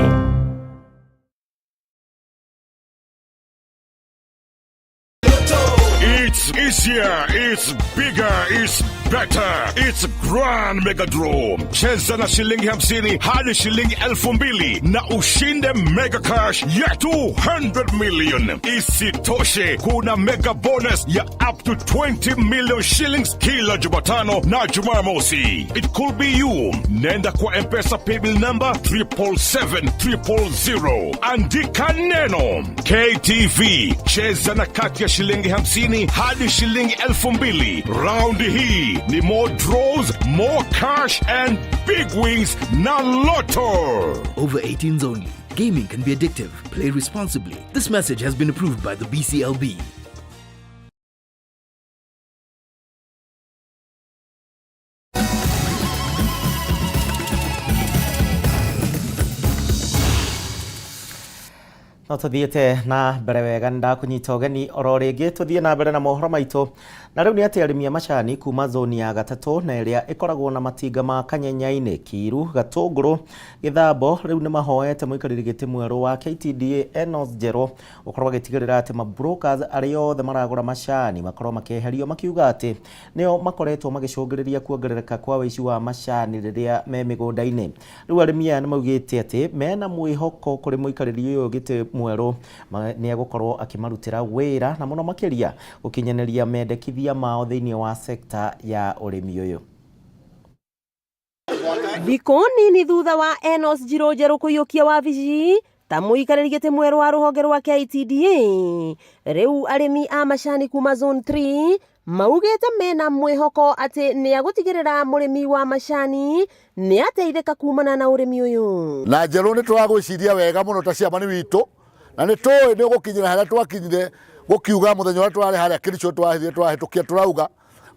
S20: It's easier, it's bigger, it's better. It's Grand Mega Draw. Cheza na shilingi 50 hadi shilingi 2,000 na ushinde mega cash ya 200 million. Isitoshe, kuna mega bonus ya up to 20 million shillings kila Jumatano na Jumamosi. It could be you. Nenda kwa M-Pesa paybill number 777-000. Andika neno KTV. Cheza na kati ya shilingi 50 hadi shilingi 2,000. Round hii ni more draws, more cash and big wings na Lotto.
S21: Over 18s only. Gaming can be addictive. Play responsibly. This message has been approved by the BCLB.
S1: No tuthiete na mbere wega ndakunyita ugeni oro ringi tuthie na mbere na mohoro maitu na riu ni ati arimi a macani kuma zoni ya gatatu na iria ikoragwo na matinga ma Kanyenya-ini, Kiru, Gatunguru, Githambo riu ni mahoete muikariri giti mweru wa KTDA Enos Jero ukorwo gitigirira ati mabrokers ari othe maragura macani makorwo makeherio makiuga ati nio makoretwo magicungiriria kuongerereka kwa wici wa macani riria me migunda-ini. Riu arimi aya ni maugite ati mena mwihoko kuri muikariri uyu giti mweru ni agukorwo akimarutira wira na muno makiria gukinyaneria mendekithia mao thiini wa sekta ya urimi uyu.
S22: Thikũ nini thutha wa Enos Jirojeru kũiyũkia wabici ta mũikarĩri gĩtĩ mwerũ wa rũhonge rwa KTDA, rĩu arĩmi a macani kuma zone 3 maugĩte mena mwĩhoko atĩ nĩ agũtigĩrĩra mũrĩmi wa macani nĩ ateithĩka kumana na ũrĩmi ũyũ.
S23: Na Njerũ nĩ tũragwĩciria wega mũno ta ciamani witũ na nĩ tũĩ nĩ ũgũkinyĩra harĩa twakinyire gũkiuga mũthenya ũrĩa twarĩ harĩa Kericho twahĩtũkia tũrauga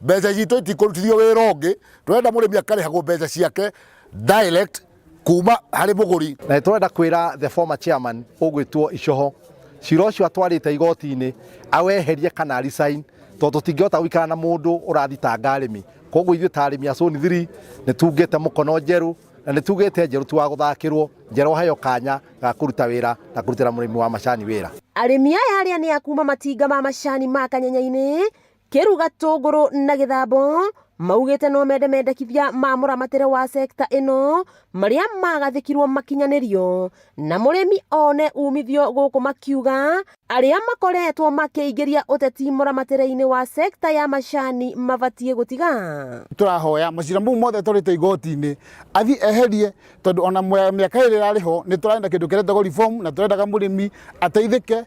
S23: mbeca citũ itikũrutithio wĩra ũngĩ, tũrenda mũrĩmi akarĩhagwo mbeca ciake direct kuma harĩ mũgũri.
S24: Na tũrenda kwĩra the former chairman ũgwĩtwo Icoho cira ũcio atwarĩte igoti-inĩ aweherie kana resign tondũ tũtingĩhota gũikara na mũndũ ũrathitanga arĩmi. Koguo ithuĩ ta arĩmi a zone 3 nĩ tugĩte mũkono Njerũ na nĩ tugĩte Njerũ tu wa gũthakĩrwo, Njerũ heo kanya ga kũruta wĩra na kũrutĩra mũrĩmi wa macani wĩra.
S22: Arĩmi aya arĩa nĩ akuma matinga ma macani ma Kanyenya-ini, Kiru, Gatunguru na Githambo maugĩte no mendekithia ma mũramatĩre wa sekta ĩno marĩa magathĩkirwo makinyanĩrio na mũrĩmi one umithio gũkũ makiuga arĩa makoretwo makĩingĩria ũteti mũramatĩre-inĩ wa sekta ya macani mabatie gũtiga.
S9: Tũrahoya macira mau mothe tũrĩte igoti-inĩ athi eherie tondũ ona mĩaka ĩrĩ ĩrarĩho nĩ tũrenda kĩndũ kĩretagwo reform na tũrendaga mũrĩmi ateithĩke.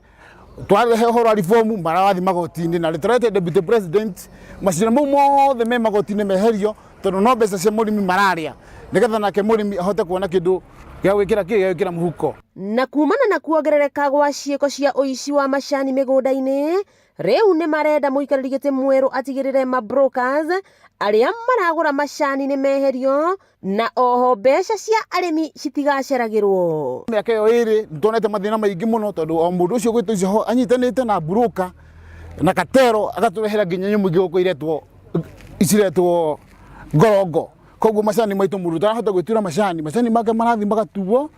S9: Twarehe ũhoro wa reform marawathi magoti-inĩ na rĩtũrete deputy president macira mau mothe me magoti-inĩ meherio tondũ no mbeca cia mũrĩmi mararĩa nĩgetha nake mũrĩmi ahote kuona kĩndũ gĩa gwĩkĩra mũhuko.
S22: Na kumana na kuongerereka gwa ciĩko cia ũici wa macani mĩgũnda-inĩ, rĩu nĩ marenda mũikarĩri gĩtĩ mwerũ atigĩrĩre mabrokers arĩa maragũra macani nĩ meherio na oho mbeca cia arĩmi citigaceragĩrwo.
S9: Mĩaka ĩyo ĩrĩ nĩtuonete mathĩna maingĩ mũno tondũ o mũndũ ũcio gwĩtwo Icoho anyitanĩte na broker na katero agatũrehera nginya nyamũ ingĩ gũkũ iretwo ngorongo. Koguo macani maitũ mũndũ tarahota gwĩtura macani make marathi magatuo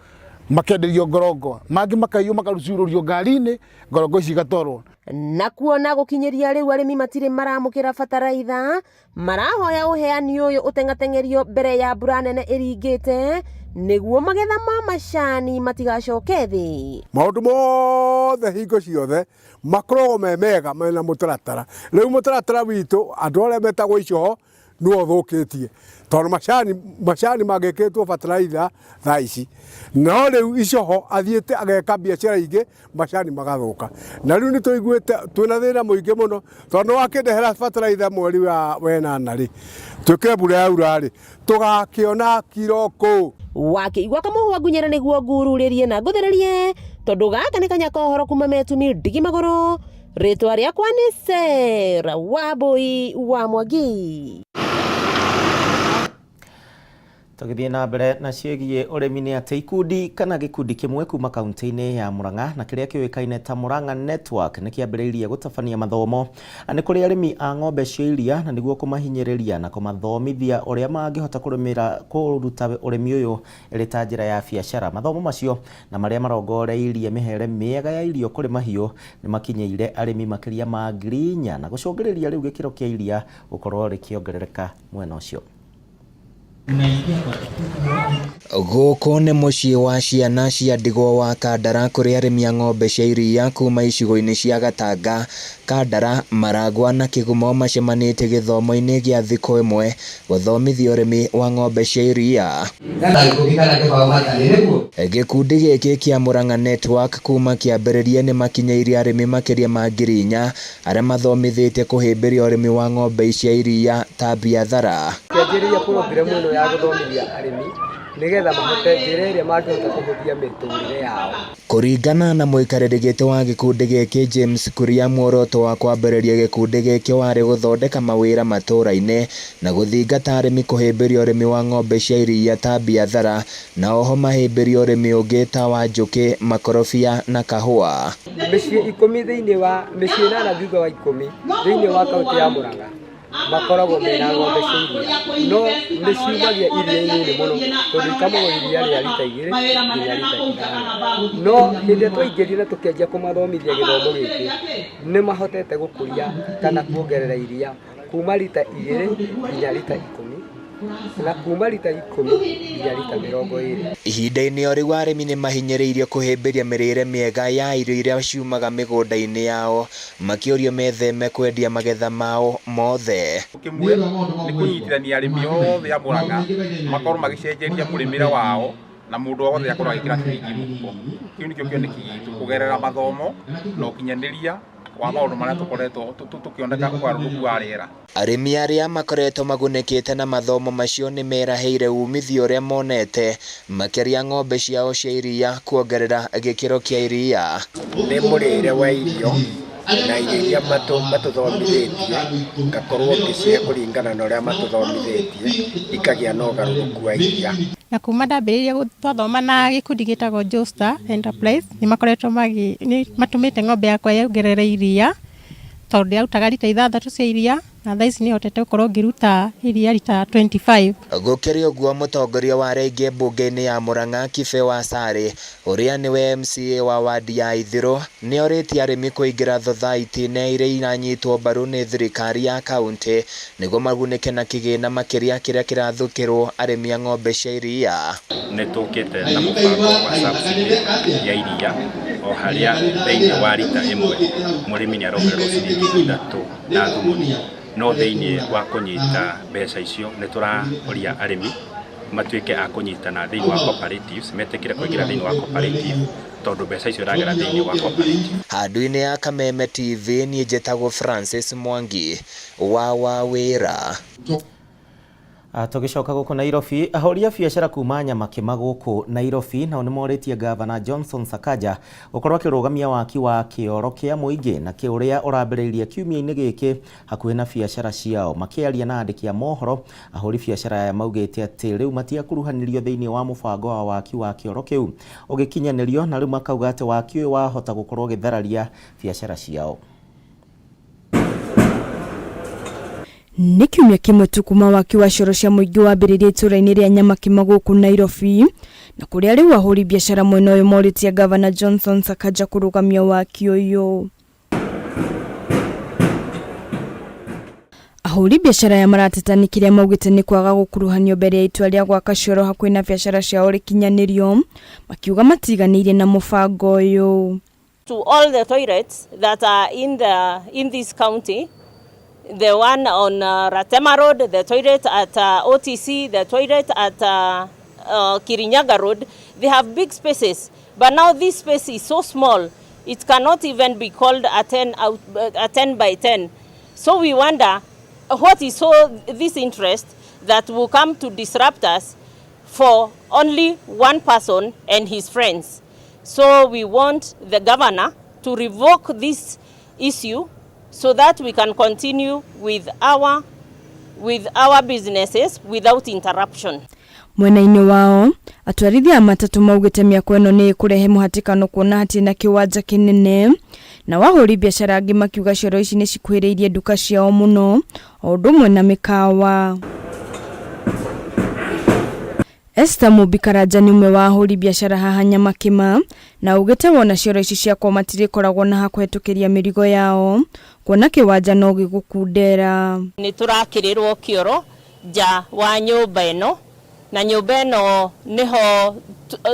S23: makenderio ngorongo mangi makaiywo makaruciururio ngari-inĩ ngorongo ici igatorwo.
S22: Na kuona gukinyeria riu arimi matire maramukira bataraitha marahoya uheani uyu utengatengerio mbere ya mbura nene iringite niguo magetha ma macani matigacoke thi.
S3: Maundu mothe hingo ciothe makoragwo me mega mena mutaratara. Riu mutaratara witu andu aria metagwo icoho nuo thukitie tondu macani mageketwo bataraitha thaa ici no riu icoho athiite ageka biacara ingi macani magathuka na riu ni tuiguite twina thina muingi muno tondu wakindehera bataraitha mweri wa wenana ri twike mbura yaura ri tugakiona kiroko
S22: wakigwa kamuhwa ngunyera niguo ngururirie na nguthererie tondu gaka ni kanya kohoro kuma metumi ndigi magoro ritwa riakwa ni Sera Wambui wa Mwangi.
S1: Tugithie na mbere na ciegie urimi ni ati ikundi kana gikundi kimwe kuma kaunti-ini ya Murang'a na kiria kiuikaine ta Murang'a Network ni kiambiriirie gutabania mathomo ani kuri arimi a ng'ombe cia iria na niguo kumahinyiriria na kumathomithia uria mangihota kuruta urimi uyu iri ta njira ya biacara. Mathomo macio na maria marongoreirie mihere miega ya irio kuri mahiu ni makinyeire arimi makiria ma 4,000 na gucungiriria riu gikiro kia iria gukorwo rikiongerereka mwena ucio.
S5: Gũkũ nĩ mũciĩ wa ciana cia ndigwa wa Kandara kũrĩa arĩmi a ng'ombe cia iria kuma icigo-inĩ cia Gatanga, Kandara, Maragwa na Kĩgumo macemanĩtie gĩthomo-inĩ gĩa thikũ ĩmwe gũthomithia ũrĩmi wa ng'ombe cia iria. Gĩkundi gĩkĩ kĩa Murang'a Network kuma kĩambĩrĩria nĩ makinyĩirie arĩmi makĩria ma 4,000 arĩa mathomithĩtie kũhĩmbĩria ũrĩmi wa ng'ombe cia iria ta biathara.
S6: Kĩanjĩrĩria program ĩno ya gũthomithia arĩmi nigetha mahote njĩra ĩrĩa mangĩhota kũhũthia mĩtũrĩre yao.
S5: Kũringana na mũikarĩri gĩtĩ wa gĩkundi gĩkĩ James Kuria, muoroto wa kwambĩrĩria gĩkundi gĩkĩ warĩ gũthondeka mawĩra matũra-inĩ na gũthingata arĩmi kũhĩmbĩria ũrĩmi wa ng'ombe cia iria ta biathara na oho mahĩmbĩria ũrĩmi ũngĩ ta wa njũkĩ, makorobia na kahũa.
S6: Mĩciĩ 10 thĩinĩ wa mĩciĩ 8 thutha wa 10 thĩinĩ wa kaunti ya Murang'a makoragwo mena ng'ombe cia iria no nĩ ciumagia iria-inĩ mũno tondũ ikamagwo iria rĩa lita 2 nginya lita 5 no hĩndĩ twaingĩrire na tũkĩanjia kũmathomithia gĩthomo gĩkĩ nĩ mahotete gũkũria kana kuongerera iria kuma lita 2 nginya lita 10 na kuma lita 10 nginya lita 20.
S5: Ihinda-inĩ o rĩu arĩmi nĩ mahinyĩrĩirio kũhĩmbĩria mĩrĩre mĩega ya irio iria ciumaga mĩgũnda-inĩ yao makĩũrio metheme kwendia magetha mao mothe.
S7: Kĩmwe nĩ kũnyitithania arĩmi othe a Murang'a makorwo magĩcenjeria mũrĩmĩre wao na mũndũ wothe akorwo agĩkĩra ciringi mũhuko. Kĩu nĩkĩo kĩoneki gitũ kũgerera mathomo na ũkinyanĩria wa maũndũ marĩa tũkoretwo tũkĩoneka ũgarũrũku wa rĩera.
S5: Arĩmi arĩa makoretwo magunĩkĩte na mathomo macio nĩ merahĩire umithio ũrĩa monete makĩria ng'ombe ciao cia iria kuongerera gĩkĩro kĩa iria.
S6: Nĩ mũrĩre wa irio na irio iria matũthomithĩtie ngakorwo ngĩcihe kũringana na ũrĩa matũthomithĩtie ikagĩa na ũgarũrũku wa iria.
S25: Na kuma ndambĩrĩria gũthoma na gĩkundi gĩtagwo Joestar Enterprise nĩ makoretwo matũmĩte ng'ombe yakwa yongerere iria tondũ yarutaga lita 6 cia iria na thaa ici nĩ hotete gũkorwo ngĩruta iria lita 25.
S5: Gũkĩrĩ ũguo mũtongoria wa rĩngĩ mbunge-inĩ ya Murang'a Kibe wa Sare ũrĩa nĩwe MCA wa wadi ya Ithiro nĩ orĩtie arĩmi kũingĩra thothaitĩ-inĩ iria iranyitwo mbaru nĩ thirikari ya kaunti nĩguo magunĩke na kĩgĩna makĩria kĩrĩa kĩrathukĩrwo arĩmi a ng'ombe cia iria.
S26: Nĩ tũkĩte na mũbango wa subsidy ya iria o harĩa thĩinĩ wa lita ĩmwe mũrĩmi nĩ arongererwo ciringi 3 na thumuni. No thĩinĩ wa kũnyita mbeca icio nĩ tũraũria arĩmi matuĩke a kũnyitana thĩinĩ wa cooperatives metĩkĩre kũingĩra thĩinĩ wa cooperative tondũ mbeca icio iragera thĩinĩ wa cooperative.
S5: Handũ-inĩ ya Kameme TV niĩ njĩtagwo Francis Mwangi wa wĩra.
S1: Tugicoka gũkũ Nairobi, ahũri a biacara kuma Nyamakima gũkũ Nairobi nao nĩ morĩtie Gavana Johnson Sakaja gũkorwo akĩrũgamia waki wa kĩoro kĩa mũingĩ na kĩũrĩa ũrambĩrĩirie kiumia-inĩ gĩkĩ hakuhĩ na biacara ciao. Makĩaria na andĩki a mohoro, ahũri biacara aya maugĩte atĩ rĩu matiakuruhanirio thĩinĩ wa mũbango wa waki wa kĩoro kĩu ũgĩkinyanĩrio na rĩu makauga atĩ waki ũyũ wahota gũkorwo ũgĩthararia biacara ciao.
S2: Nĩ kiumia kĩmwe tu kuma waki wa coro cia mũingĩ wambĩrĩirie itũra-inĩ rĩa Nyamakima gũkũ Nairobi, na kũrĩa rĩu ahũri biacara mwena ũyũ morĩtie Gavana Johnson Sakaja kũrũgamia waki ũyũ. Ahũri biacara ya marateta kĩrĩa maugĩte nĩ kwaga gũkuruhanio mbere ya itua rĩa gwaka coro hakuhĩ na biacara ciao rĩkinyanĩrio, makiuga matiganĩire na mũbango ũyũ.
S4: To all the toilets that are in this county, the one on Ratema Road, the toilet at OTC, the toilet at Kirinyaga Road, they have big spaces. But now this space is so small, it cannot even be called a 10 by 10. So we wonder what is this interest that will come to disrupt us for only one person and his friends. So we want the governor to revoke this issue so that we can continue with our businesses without interruption.
S2: Mwena-inĩ wao, atwarithia matatu maugĩte mĩako ĩno nĩ ĩkũrehe mũhatĩkano kuona hatirĩ na kĩwanja kĩnene, na wahũri biacara angĩ makiuga coro ici nĩ cikuhĩrĩirie nduka ciao mũno, o ũndũ ũmwe na mĩkawa. Esther Mubikaranja nĩ ũmwe wa ahũri biacara haha Nyamakima, na ugĩte wona coro ici ciakwo matirĩkoragwo na ha kũhetũkĩria mĩrigo yao, kuona kĩwanja no gĩgũkundera.
S4: Nĩ tũrakĩrĩrwo kĩoro nja wa nyũmba ĩno, na nyũmba ĩno nĩho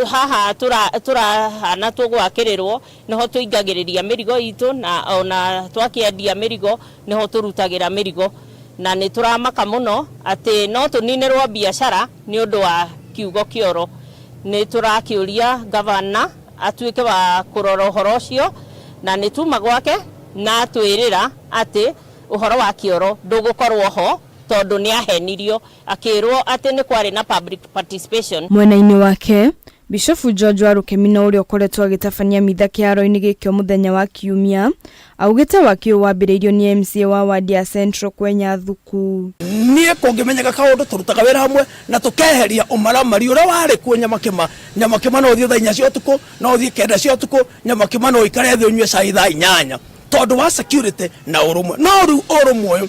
S4: haha tũrahana tũgwakĩrĩrwo, nĩho tũingagĩrĩria mĩrigo itũ, na ona twakĩendia mĩrigo nĩho tũrutagĩra mĩrigo, na nĩ tũramaka mũno atĩ no tũninĩrwo biacara nĩ ũndũ wa kiugo kĩoro. Nĩ tũrakĩũria gavana atuĩke wa kũrora ũhoro ũcio, na nĩ tuma gwake na twĩrĩra atĩ ũhoro wa kĩoro ndũgũkorwo ho tondũ nĩ ahenirio, akĩrwo atĩ nĩ kwarĩ na public participation.
S2: Mwena-inĩ wake, Bishofu George wa Rukemina ũrĩa ũkoretwo agĩtabania mitha kĩharo-inĩ gĩkĩo mũthenya wa Kiumia, augĩte waki ũyũ wambĩrĩirio nĩ MCA wa wadi ya Central Kwenya Thuku.
S8: Niĩ kũngĩmenyeka kaũndũ tũrutaga wĩra hamwe na tũkeheria ũmaramari ũrĩa warĩ kuo Nyamakima. Nyamakima no ũthiĩ thaa 4 cia ũtukũ, no ũthiĩ 9 cia ũtukũ, Nyamakima no ũikare thĩ ũnyue cai thaa 8 tondũ wa security na ũrũmwe. No rĩu ũrũmwe ũyũ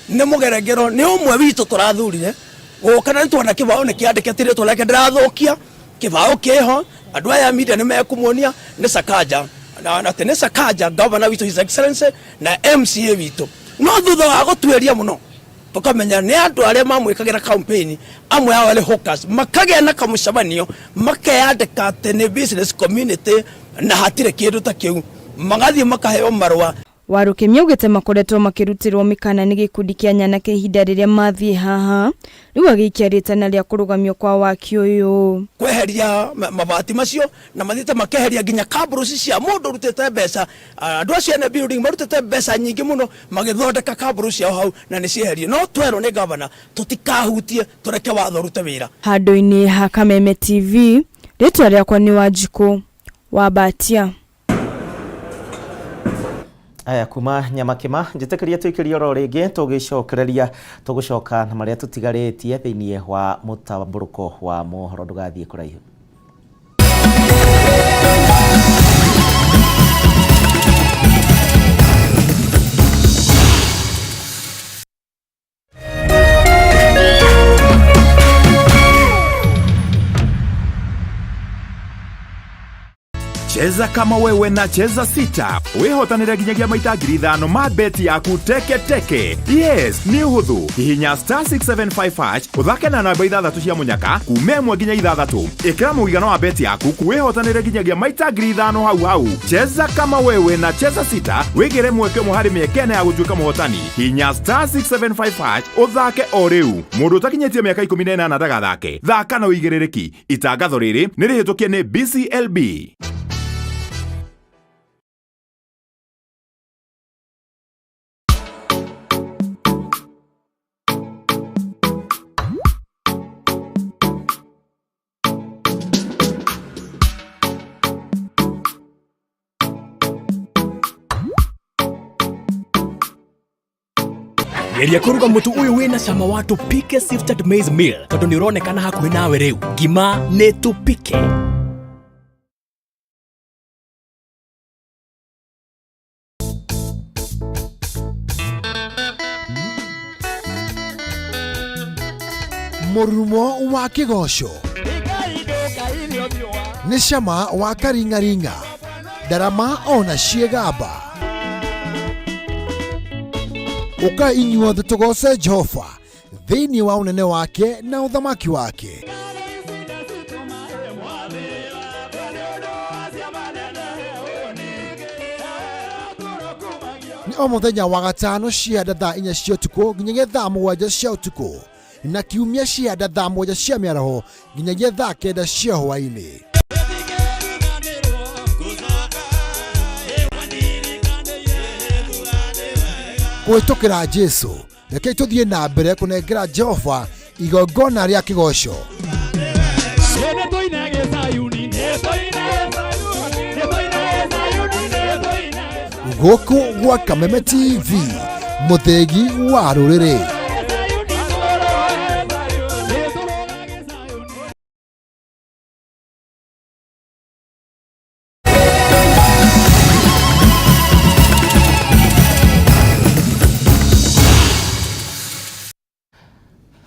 S8: nĩ mũgerengero, nĩ ũmwe witũ tũrathurire gũkana nĩ tuona kĩbao nĩ kĩandĩkĩte rĩtwa rĩake ndĩrathũkia, kĩbao kĩho, andũ aya media nĩ mekũmuonia nĩ Sakaja, na atĩ nĩ Sakaja governor witũ His Excellency na MCA witũ. No thutha wa gũtuĩria mũno tũkamenya nĩ andũ arĩa mamwĩkagĩra campaign, amwe ao arĩ hawkers, makagĩa na kamũcamanio makeyandĩka atĩ nĩ business community na hatirĩ kĩndũ ta kĩu, magathiĩ makaheo marũa.
S2: Warukemia ugĩte makoretwo makĩrutĩrwo mĩkana nĩ gĩkundi kĩa nyanake ihinda rĩrĩa mathiĩ haha, rĩu agĩikia rĩtana rĩa kũrũgamio kwa waki ũyũ.
S8: Kweheria mabati macio na mathiĩte makeheria nginya kabruci cia mũndũ ũrutĩte mbeca, andũ acio ene building marutĩte mbeca nyingĩ mũno magĩthondeka kabruci ciao hau na nĩ cieherie. No twerwo nĩ gavana tũtikahutie, tũreke watho rute wĩra.
S2: Handũ-inĩ ha Kameme TV, rĩtwa rĩakwa nĩ Wanjikũ wa Batia.
S1: Aya kuma Nyamakima njĩtĩkĩria tũikĩrie oro rĩngĩ tũgĩcokereria tũgũcoka na marĩa tũtigarĩtie thĩinĩ wa mũtamburuko wa mohoro, ndũgathiĩ kũraihu.
S20: Cheza kama wewe na cheza sita. Wihotanire nginyagia maita 5,000 ma beti yaku teke. Yes, ni uhuthu. Hihinya *675# uthake na namba 6 cia munyaka kuuma 1 nginya 6. Ikira mũigana wa beti yaku kuwihotanire nginyagia maita 5,000 hau. Cheza kama wewe na cheza sita. Wigire mweke muhari miekene ya gutuika muhotani. Hihinya *675# uthake o riu. Mundu utakinyetie miaka 18 ndagathake. Thaka na uigĩrĩrĩki. Itangatho rĩrĩ nĩ rĩhĩtũkie nĩ BCLB.
S18: Geria kuruga mutu uyu wina cama wa tupike sifted maize meal tondu ni uronekana hakuhi nawe riu. Ngima ni tupike.
S10: Murumo wa kigosho. Nĩ cama wa karingaringa. Ndarama ona ciegamba. Uka inyuothe tũgoce Jehova thĩinĩ wa ũnene wake na ũthamaki wake. Nĩ o mũthenya wa gatano cianda thaa 4 cia ũtukũ nginyagia thaa 7 cia ũtukũ, na kiumia cianda thaa 1 cia mĩaraho nginyagia thaa 9 cia hwaĩ-inĩ. Kũhĩtũkĩra Jesu, rekei tũthiĩ na mbere kũnengera Jehova igongona rĩa kĩgoco. Gũkũ gwa Kameme TV, mũthegi wa rũrĩrĩ.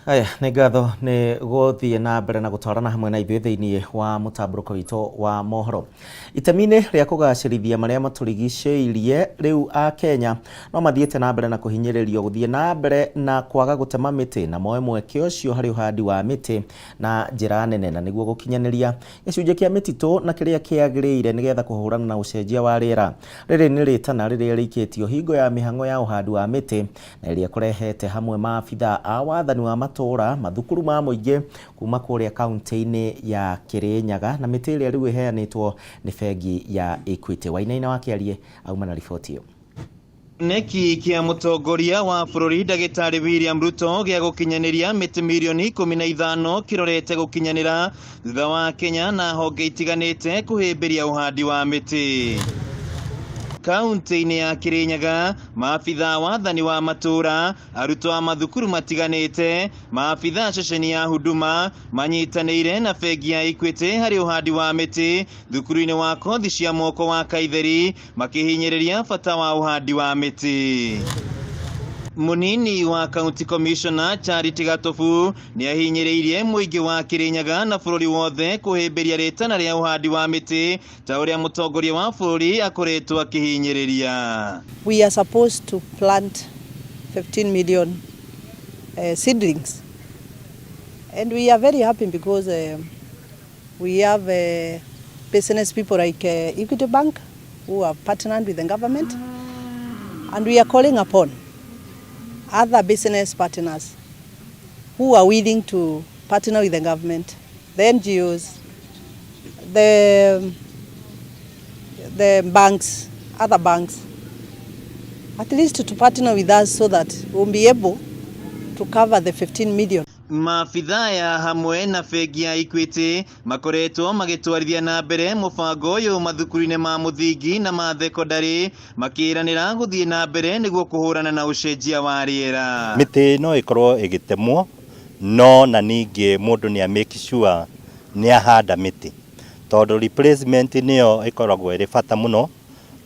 S1: Aya, nĩ ngatho nĩ gũthiĩ na mbere na gũtwarana hamwe na ithuĩ thĩinĩ wa mũtamburuko witũ wa mohoro. Itemi-inĩ rĩa kũgacĩrithia marĩa matũrigicĩirie, rĩu a Kenya no mathiĩte na mbere na kũhinyĩrĩrio gũthiĩ na mbere na kwaga gũtema mĩtĩ na moe mweke ũcio harĩ ũhandi wa mĩtĩ na njĩra nene, na nĩguo gũkinyanĩria gĩcunjĩ kĩa mĩtitũ na kĩrĩa kĩagĩrĩire nĩgetha kũhũrana na ũcenjia wa rĩera. Rĩrĩ nĩ rĩtana rĩrĩa rĩikĩtio hingo ya mĩhang'o ya ũhandi wa mĩtĩ na ĩrĩa kũrehete hamwe maabitha a wathani wa matũra, mathukuru ma mũingĩ kuma kũrĩa kaunti-inĩ ya Kirinyaga, na mĩtĩ ĩrĩa rĩu ĩheanĩtwo nĩ bengi ya Equity. Wainaina wa Kĩarie auma na riboti ĩyo.
S11: Neki kia mũtongoria wa bũrũri Ndagĩtarĩ William Ruto gĩa gũkinyanĩria mĩtĩ milioni 15 kirorete gũkinyanĩra thutha wa Kenya na honge itiganĩte kũhĩmbĩria ũhandi wa mĩtĩ. Kaunti-inĩ ya Kirinyaga, maabitha wathani wa matũra, arutwo a mathukuru matiganĩte, maabitha ceceni ya huduma manyitanĩire na bengi ya Equity harĩ ũhandi wa mĩtĩ thukuru-inĩ wa kothi cia moko wa Kaitheri, makĩhinyĩrĩria bata wa ũhandi wa mĩtĩ. Munini wa County Commissioner Charity Gatofu nĩ ahinyĩrĩirie mũingĩ wa Kirinyaga na bũrũri wothe kũhĩmbĩria rĩtana rĩa ũhandi wa mĩtĩ ta ũrĩa mũtongoria wa bũrũri akoretwo akĩhinyĩrĩria.
S13: We are supposed to plant 15 million seedlings, and we are very happy because we have business people like Equity Bank who have partnered with the government, and we are calling upon other business partners who are willing to partner with the government, the NGOs, the banks, other banks, at least to partner with us so that we'll be able to cover the 15 million.
S11: Maabitha ya hamwe na bengi ya Equity makoretwo magĩtwarithia na mbere mũbango ũyũ mathukuru-inĩ ma mũthingi na ma thekondarĩ, makĩranĩra gũthiĩ na mbere nĩguo kũhũrana na ũcenjia wa rĩera.
S15: Mĩtĩ no ĩkorwo ĩgĩtemwo, no na ningĩ mũndũ nĩ make sure nĩ ahanda mĩtĩ, tondũ replacement nĩyo ĩkoragwo ĩrĩ bata mũno,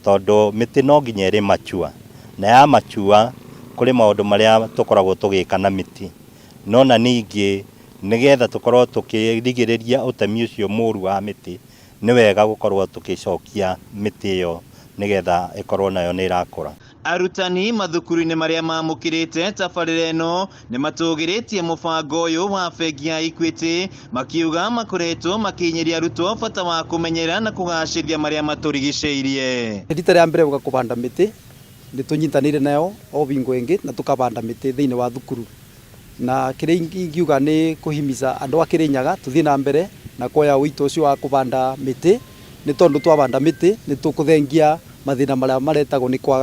S15: tondũ mĩtĩ no nginya ĩrĩ mature, na ya mature kũrĩ maũndũ marĩa tũkoragwo tũgĩka na mĩtĩ, no na ningĩ nĩgetha tũkorwo tũkĩrigĩrĩria ũtemi ũcio mũru wa mĩtĩ, nĩ wega gũkorwo tũkĩcokia mĩtĩ ĩyo nĩgetha ĩkorwo nayo nĩ ĩrakũra.
S11: Arutani mathukuru-inĩ marĩa mamũkĩrĩte tabarĩra ĩno nĩ matũgĩrĩtie mũbango ũyũ wa bengi ya Equity, makiuga makoretwo makinyĩria arutwo bata wa kũmenyera na kũgacĩrithia marĩa matũrigicĩirie.
S6: Rita rĩa mbere gũka kũbanda mĩtĩ nĩ tũnyitanĩire nayo o bingo ĩngĩ na tũkabanda mĩtĩ thĩinĩ wa thukuru, na kĩrĩa ingiuga nĩ kũhimiza andũ a Kirinyaga tũthiĩ na mbere na kuoya wito ũcio wa kũbanda mĩtĩ, nĩ tondũ twabanda mĩtĩ nĩ tũkũthengia mathĩna marĩa maretagwo nĩ kwaga